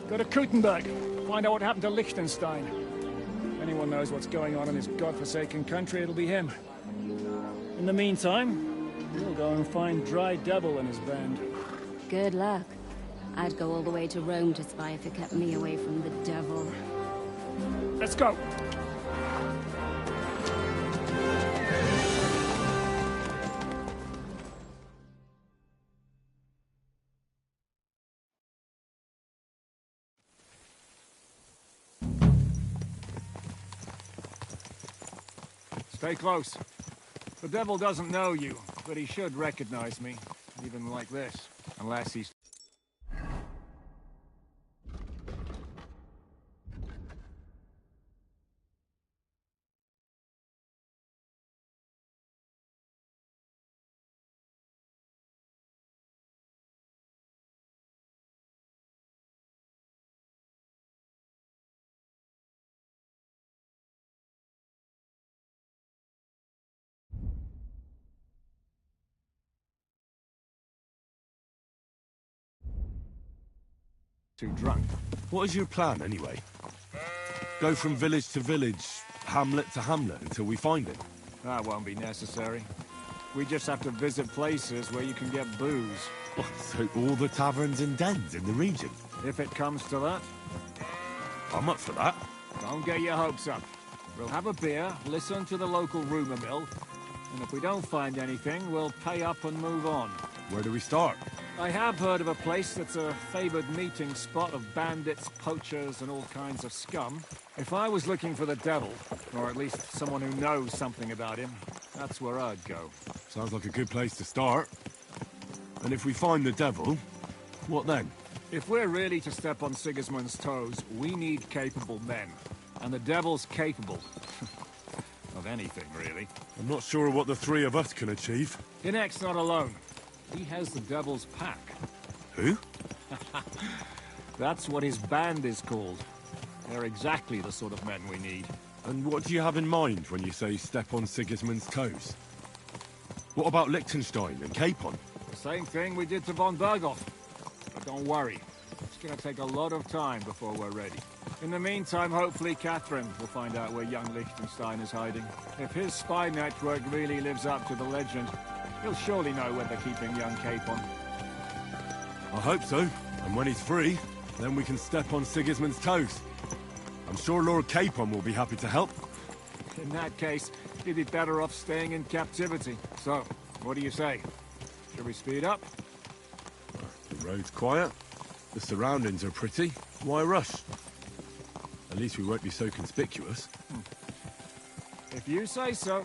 Speaker 11: Go to Kuttenberg. Find out what happened to Liechtenstein. If anyone knows what's going on in this godforsaken country, it'll be him. In the meantime, we'll go and find Dry Devil and his band.
Speaker 15: Good luck. I'd go all the way to Rome to spy if it kept me away from the devil.
Speaker 11: Let's go! Stay close. The devil doesn't know you, but he should recognize me, even like this, unless he's... too drunk.
Speaker 3: What is your plan, anyway? Go from village to village, hamlet to hamlet, until we find it?
Speaker 11: That won't be necessary. We just have to visit places where you can get booze.
Speaker 3: What, so all the taverns and dens in the region?
Speaker 11: If it comes to that.
Speaker 3: I'm up for that.
Speaker 11: Don't get your hopes up. We'll have a beer, listen to the local rumor mill, and if we don't find anything, we'll pay up and move on.
Speaker 3: Where do we start?
Speaker 11: I have heard of a place that's a favored meeting spot of bandits, poachers, and all kinds of scum. If I was looking for the devil, or at least someone who knows something about him, that's where I'd go.
Speaker 3: Sounds like a good place to start. And if we find the devil, what then?
Speaker 11: If we're really to step on Sigismund's toes, we need capable men. And the devil's capable. Of anything, really.
Speaker 3: I'm not sure what the three of us can achieve.
Speaker 11: Inek's not alone. He has the Devil's Pack.
Speaker 3: Who?
Speaker 11: That's what his band is called. They're exactly the sort of men we need.
Speaker 3: And what do you have in mind when you say step on Sigismund's toes? What about Liechtenstein and Capon?
Speaker 11: The same thing we did to von Berghoff. But don't worry. It's gonna take a lot of time before we're ready. In the meantime, hopefully Catherine will find out where young Liechtenstein is hiding. If his spy network really lives up to the legend, he'll surely know where they're keeping young Capon.
Speaker 3: I hope so. And when he's free, then we can step on Sigismund's toes. I'm sure Lord Capon will be happy to help.
Speaker 11: In that case, he'd be better off staying in captivity. So, what do you say? Should we speed up?
Speaker 3: The road's quiet. The surroundings are pretty. Why rush? At least we won't be so conspicuous.
Speaker 11: If you say so.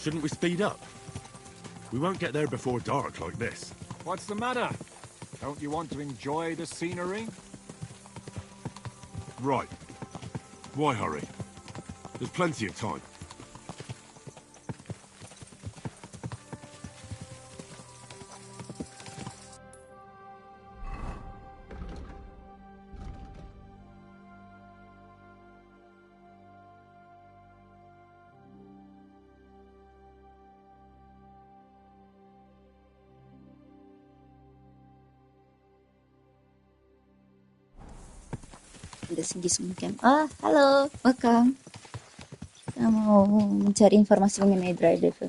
Speaker 3: Shouldn't we speed up? We won't get there before dark like this.
Speaker 11: What's the matter? Don't you want to enjoy the scenery?
Speaker 3: Right. Why hurry? There's plenty of time.
Speaker 1: Ada Sigismund Camp. Ah, halo, welcome. Saya mau mencari informasi mengenai Dry Devil.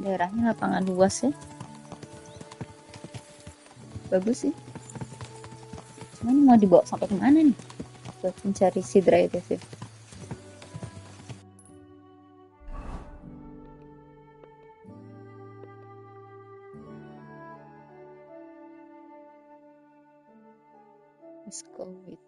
Speaker 1: Daerahnya lapangan luas ya. Bagus sih. Cuman mau dibawa sampai kemana nih? Buat mencari si Dry Devil. Let's go with...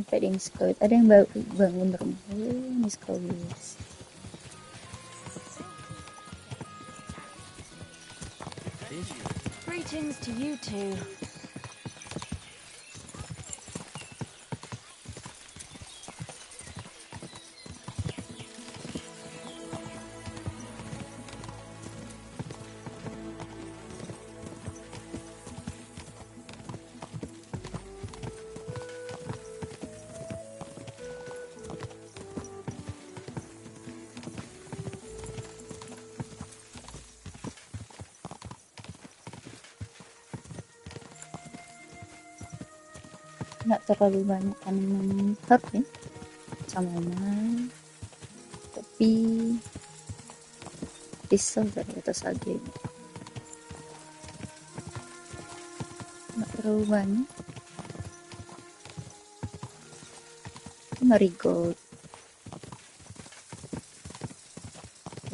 Speaker 1: Tadi yang skawit, ada yang bangun rumah. Ini skawit.
Speaker 15: Greetings to you two.
Speaker 1: nggak terlalu banyak tanaman herb ya, chamomile, kopi, pisau dari atas lagi, nggak terlalu banyak. Marigold,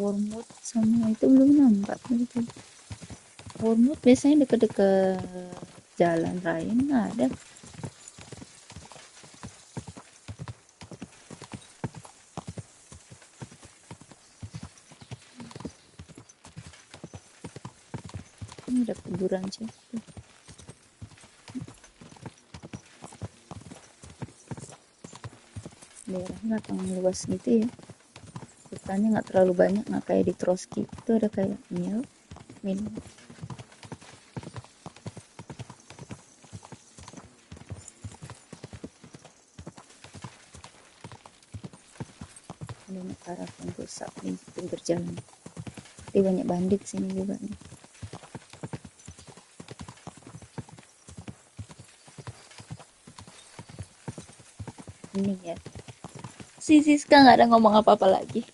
Speaker 1: wormwood sama itu belum nampak gitu. Wormwood biasanya deket-deket jalan raya nggak ada. Ini ada kuburan sih. Daerahnya lapang luas gitu ya. Hutannya nggak terlalu banyak, nggak kayak di Trotsky. Itu ada kayak mil. Banyak karaf yang rusak di pinggir jalan. Tapi banyak bandit sini juga nih. Ini ya. Si Siska nggak ada ngomong apa-apa lagi.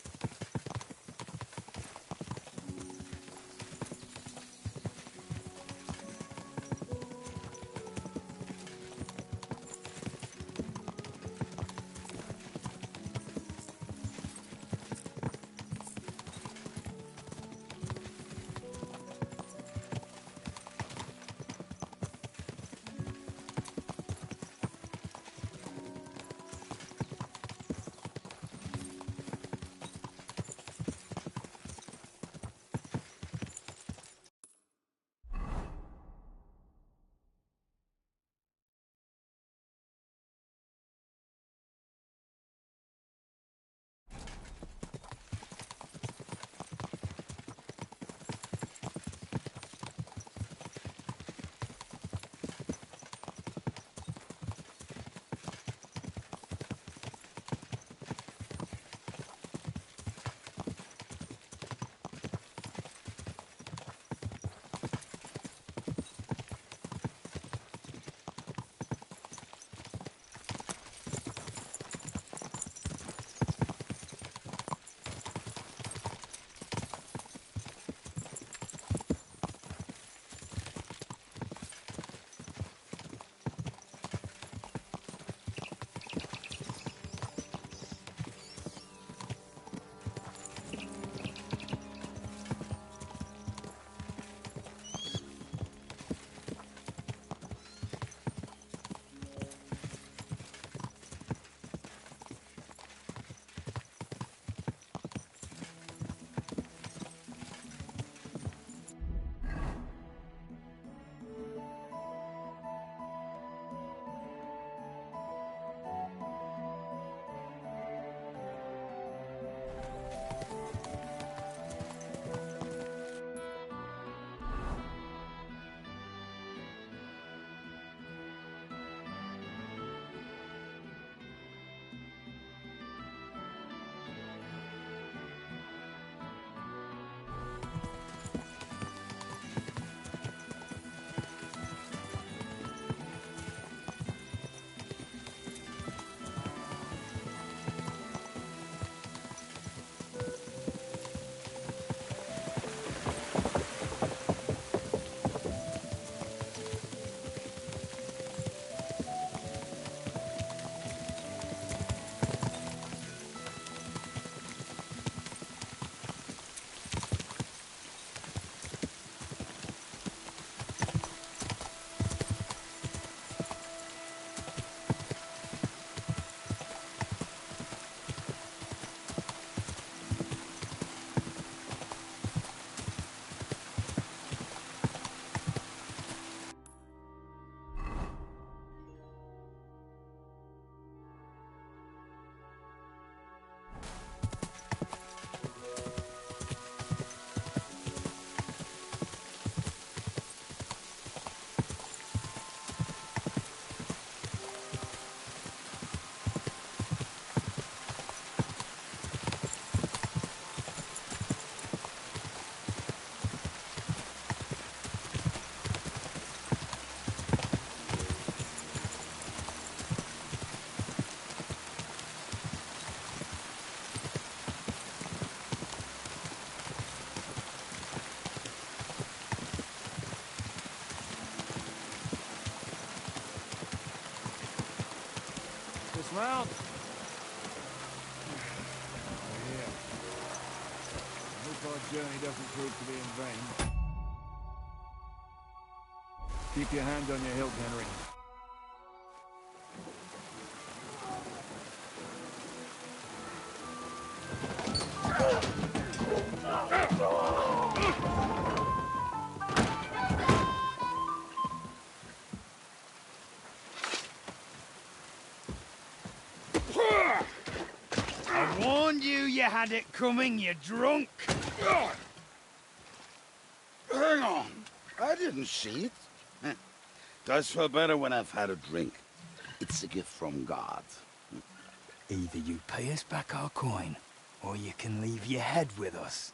Speaker 11: Well... Yeah. I hope our journey doesn't prove to be in vain. Keep your hand on your hilt, Henry.
Speaker 4: I warned you had it coming, you drunk.
Speaker 17: Hang on. I didn't see it. Does feel better when I've had a drink. It's a gift from God.
Speaker 18: Either you pay us back our coin, or you can leave your head with us.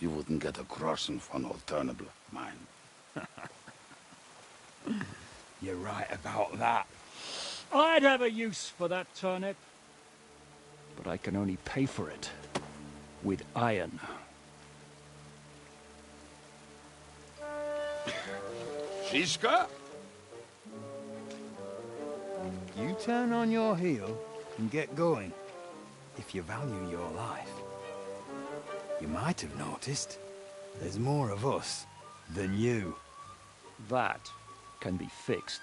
Speaker 17: You wouldn't get a crossing for an alternative, mine.
Speaker 18: You're right about that.
Speaker 11: I'd have a use for that turnip. But I can only pay for it with iron.
Speaker 17: Shiska?
Speaker 18: You turn on your heel and get going, if you value your life. You might have noticed there's more of us than you.
Speaker 11: That can be fixed.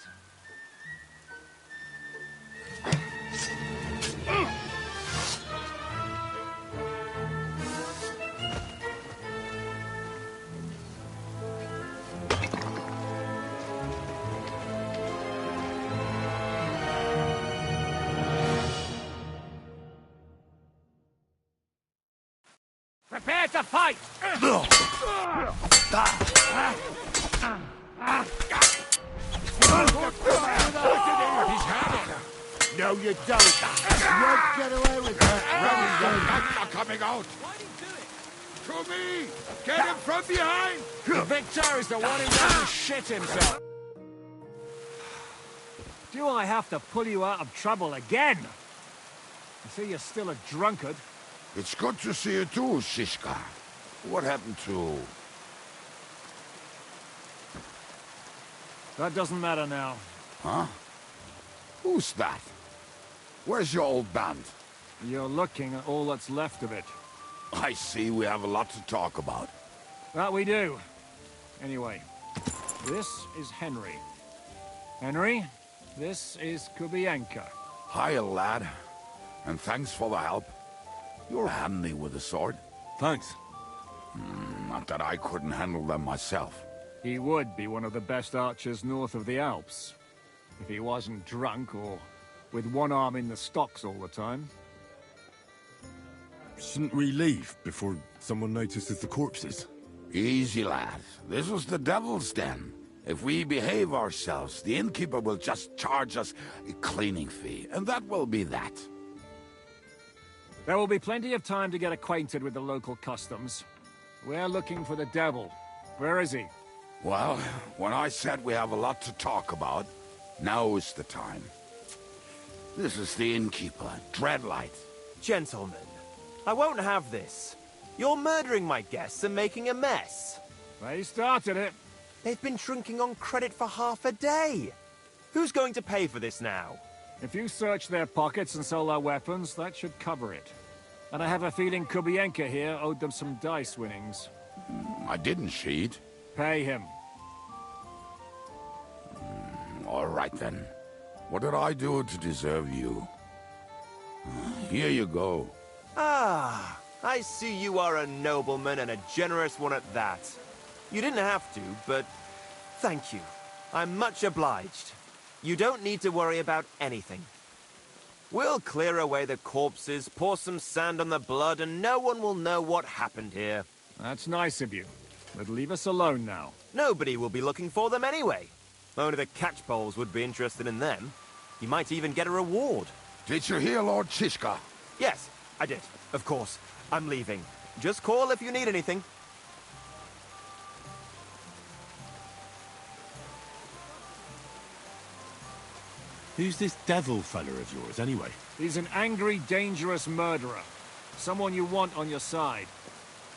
Speaker 8: Prepare to fight!
Speaker 17: He's had it! No, you don't! You won't get away with that! That's not coming out! To me! Get him from behind!
Speaker 11: Victor is the one who doesn't shit himself! Do I have to pull you out of trouble again? I see you're still a drunkard.
Speaker 17: It's good to see you too, Shishka. What happened to...
Speaker 11: That doesn't matter now.
Speaker 17: Huh? Who's that? Where's your old band?
Speaker 11: You're looking at all that's left of it.
Speaker 17: I see we have a lot to talk about.
Speaker 11: That we do. Anyway, this is Henry. Henry, this is Kubienka.
Speaker 17: Hiya, lad. And thanks for the help. You're handy with a sword.
Speaker 3: Thanks.
Speaker 17: Not that I couldn't handle them myself.
Speaker 11: He would be one of the best archers north of the Alps. If he wasn't drunk or with one arm in the stocks all the time.
Speaker 3: Shouldn't we leave before someone notices the corpses?
Speaker 17: Easy, lad. This was the devil's den. If we behave ourselves, the innkeeper will just charge us a cleaning fee, and that will be that.
Speaker 11: There will be plenty of time to get acquainted with the local customs. We're looking for the devil. Where is he?
Speaker 17: Well, when I said we have a lot to talk about, now is the time. This is the innkeeper, Dreadlight.
Speaker 16: Gentlemen, I won't have this. You're murdering my guests and making a mess.
Speaker 11: They started it.
Speaker 16: They've been drinking on credit for half a day. Who's going to pay for this now?
Speaker 11: If you search their pockets and sell their weapons, that should cover it. And I have a feeling Kubienka here owed them some dice winnings.
Speaker 17: I didn't cheat.
Speaker 11: Pay him.
Speaker 17: All right, then. What did I do to deserve you? Here you go.
Speaker 16: Ah, I see you are a nobleman and a generous one at that. You didn't have to, but thank you. I'm much obliged. You don't need to worry about anything. We'll clear away the corpses, pour some sand on the blood, and no one will know what happened here.
Speaker 11: That's nice of you. But leave us alone now.
Speaker 16: Nobody will be looking for them anyway. Only the catchpoles would be interested in them. You might even get a reward.
Speaker 17: Did you hear Lord Shishka?
Speaker 16: Yes, I did. Of course. I'm leaving. Just call if you need anything.
Speaker 3: Who's this devil fella of yours, anyway?
Speaker 11: He's an angry, dangerous murderer. Someone you want on your side,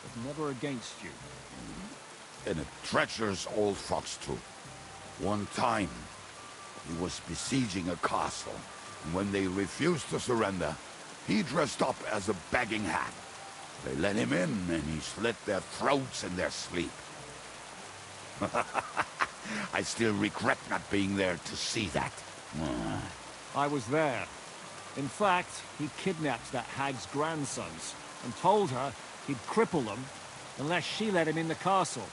Speaker 11: but never against you.
Speaker 17: And a treacherous old fox, too. One time, he was besieging a castle, When they refused to surrender, he dressed up as a begging hat. They let him in, and he slit their throats in their sleep. I still regret not being there to see that.
Speaker 11: I was there. In fact, he kidnapped that hag's grandsons and told her he'd cripple them unless she let him in the castle.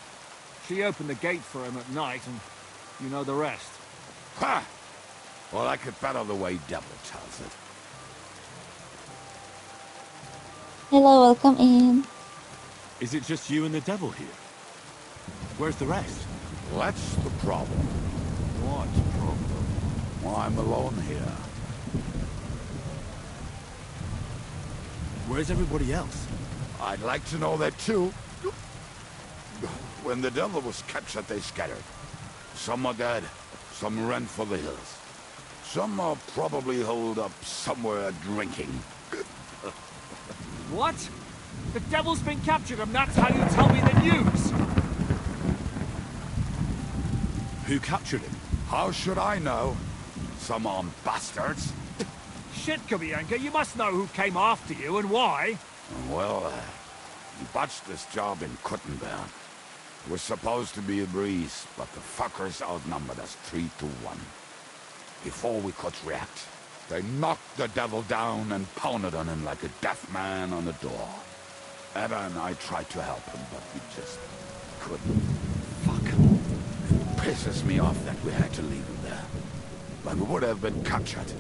Speaker 11: She opened the gate for him at night, and you know the rest.
Speaker 17: Ha! Well, I could better the way Devil tells it.
Speaker 1: Hello, welcome in.
Speaker 3: Is it just you and the devil here? Where's the rest?
Speaker 17: That's the problem.
Speaker 3: What problem?
Speaker 17: Well, I'm alone here.
Speaker 3: Where's everybody else?
Speaker 17: I'd like to know that too. When the devil was captured, they scattered. Some are dead, some ran for the hills. Some are probably holed up somewhere drinking.
Speaker 11: What? The devil's been captured, and that's how you tell me the news?
Speaker 3: Who captured him?
Speaker 17: How should I know? Some armed bastards.
Speaker 11: Shit, Kubianka, you must know who came after you and why.
Speaker 17: Well, we botched this job in Kuttenberg. It was supposed to be a breeze, but the fuckers outnumbered us 3-1. Before we could react, they knocked the devil down and pounded on him like a deaf man on a door. Eva and I tried to help him, but we just couldn't. Fuck. It pisses me off that we had to leave him there. But we would have been captured.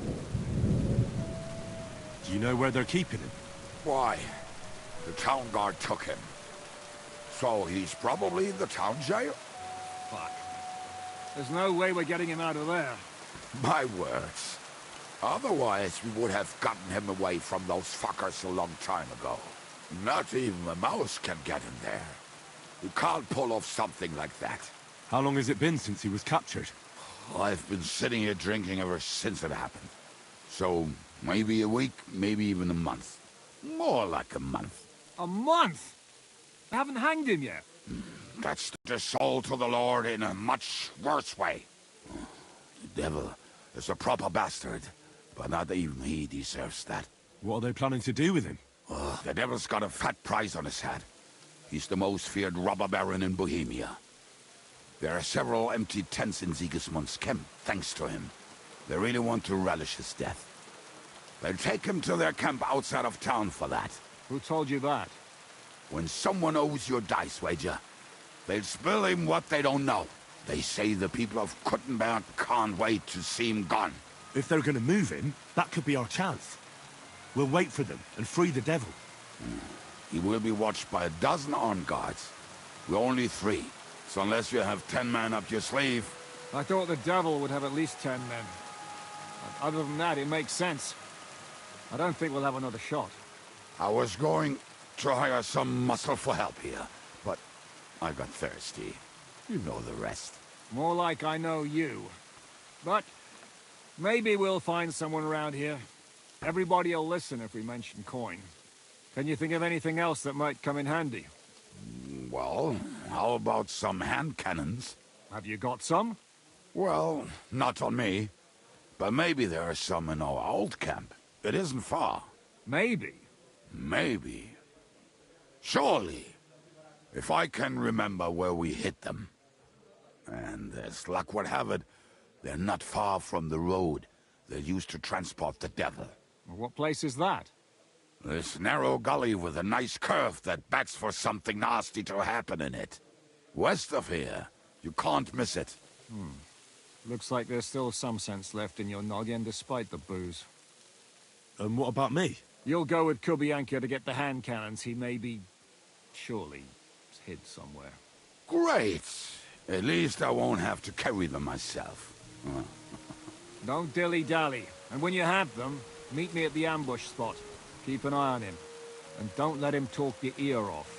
Speaker 3: Do you know where they're keeping him?
Speaker 17: Why? The town guard took him. So he's probably in the town jail?
Speaker 11: Fuck. There's no way we're getting him out of there.
Speaker 17: My words. Otherwise, we would have gotten him away from those fuckers a long time ago. Not even a mouse can get him there. You can't pull off something like that.
Speaker 3: How long has it been since he was captured?
Speaker 17: I've been sitting here drinking ever since it happened. So, maybe a week, maybe even a month. More like a month.
Speaker 11: A month? They haven't hanged him yet.
Speaker 17: That's the soul to the Lord in a much worse way. The devil is a proper bastard, but not even he deserves that.
Speaker 3: What are they planning to do with him?
Speaker 17: The devil's got a fat price on his head. He's the most feared robber baron in Bohemia. There are several empty tents in Sigismund's camp, thanks to him. They really want to relish his death. They'll take him to their camp outside of town for that.
Speaker 11: Who told you that?
Speaker 17: When someone owes you a dice wager, they'll spill him what they don't know. They say the people of Kuttenberg can't wait to see him gone.
Speaker 3: If they're going to move him, that could be our chance. We'll wait for them and free the devil.
Speaker 17: He will be watched by a dozen armed guards. We're only 3, so unless you have 10 men up your sleeve...
Speaker 11: I thought the devil would have at least 10 men. But other than that, it makes sense. I don't think we'll have another shot.
Speaker 17: I was going to hire some muscle for help here, but I got thirsty. You know the rest.
Speaker 11: More like I know you. But maybe we'll find someone around here. Everybody will listen if we mention coin. Can you think of anything else that might come in handy?
Speaker 17: Well, how about some hand cannons?
Speaker 11: Have you got some?
Speaker 17: Well, not on me. But maybe there are some in our old camp. It isn't far.
Speaker 11: Maybe?
Speaker 17: Maybe. Surely. If I can remember where we hid them. And as luck would have it, they're not far from the road they used to transport the devil.
Speaker 11: What place is that?
Speaker 17: This narrow gully with a nice curve that bets for something nasty to happen in it. West of here. You can't miss it.
Speaker 11: Looks like there's still some sense left in your noggin despite the booze.
Speaker 3: And what about me?
Speaker 11: You'll go with Kubianka to get the hand cannons. He may be... surely hid somewhere.
Speaker 17: Great! At least I won't have to carry them myself.
Speaker 11: Don't dilly-dally. And when you have them, meet me at the ambush spot. Keep an eye on him. And don't let him talk your ear off.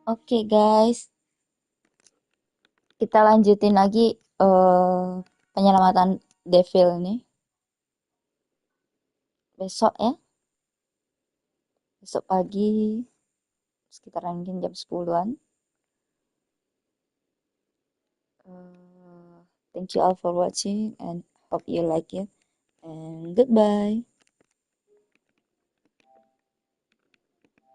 Speaker 1: Oke guys, kita lanjutin lagi penyelamatan devil nih besok ya. besok pagi sekitaran mungkin jam 10-an. Thank you all for watching and hope you like it, and goodbye.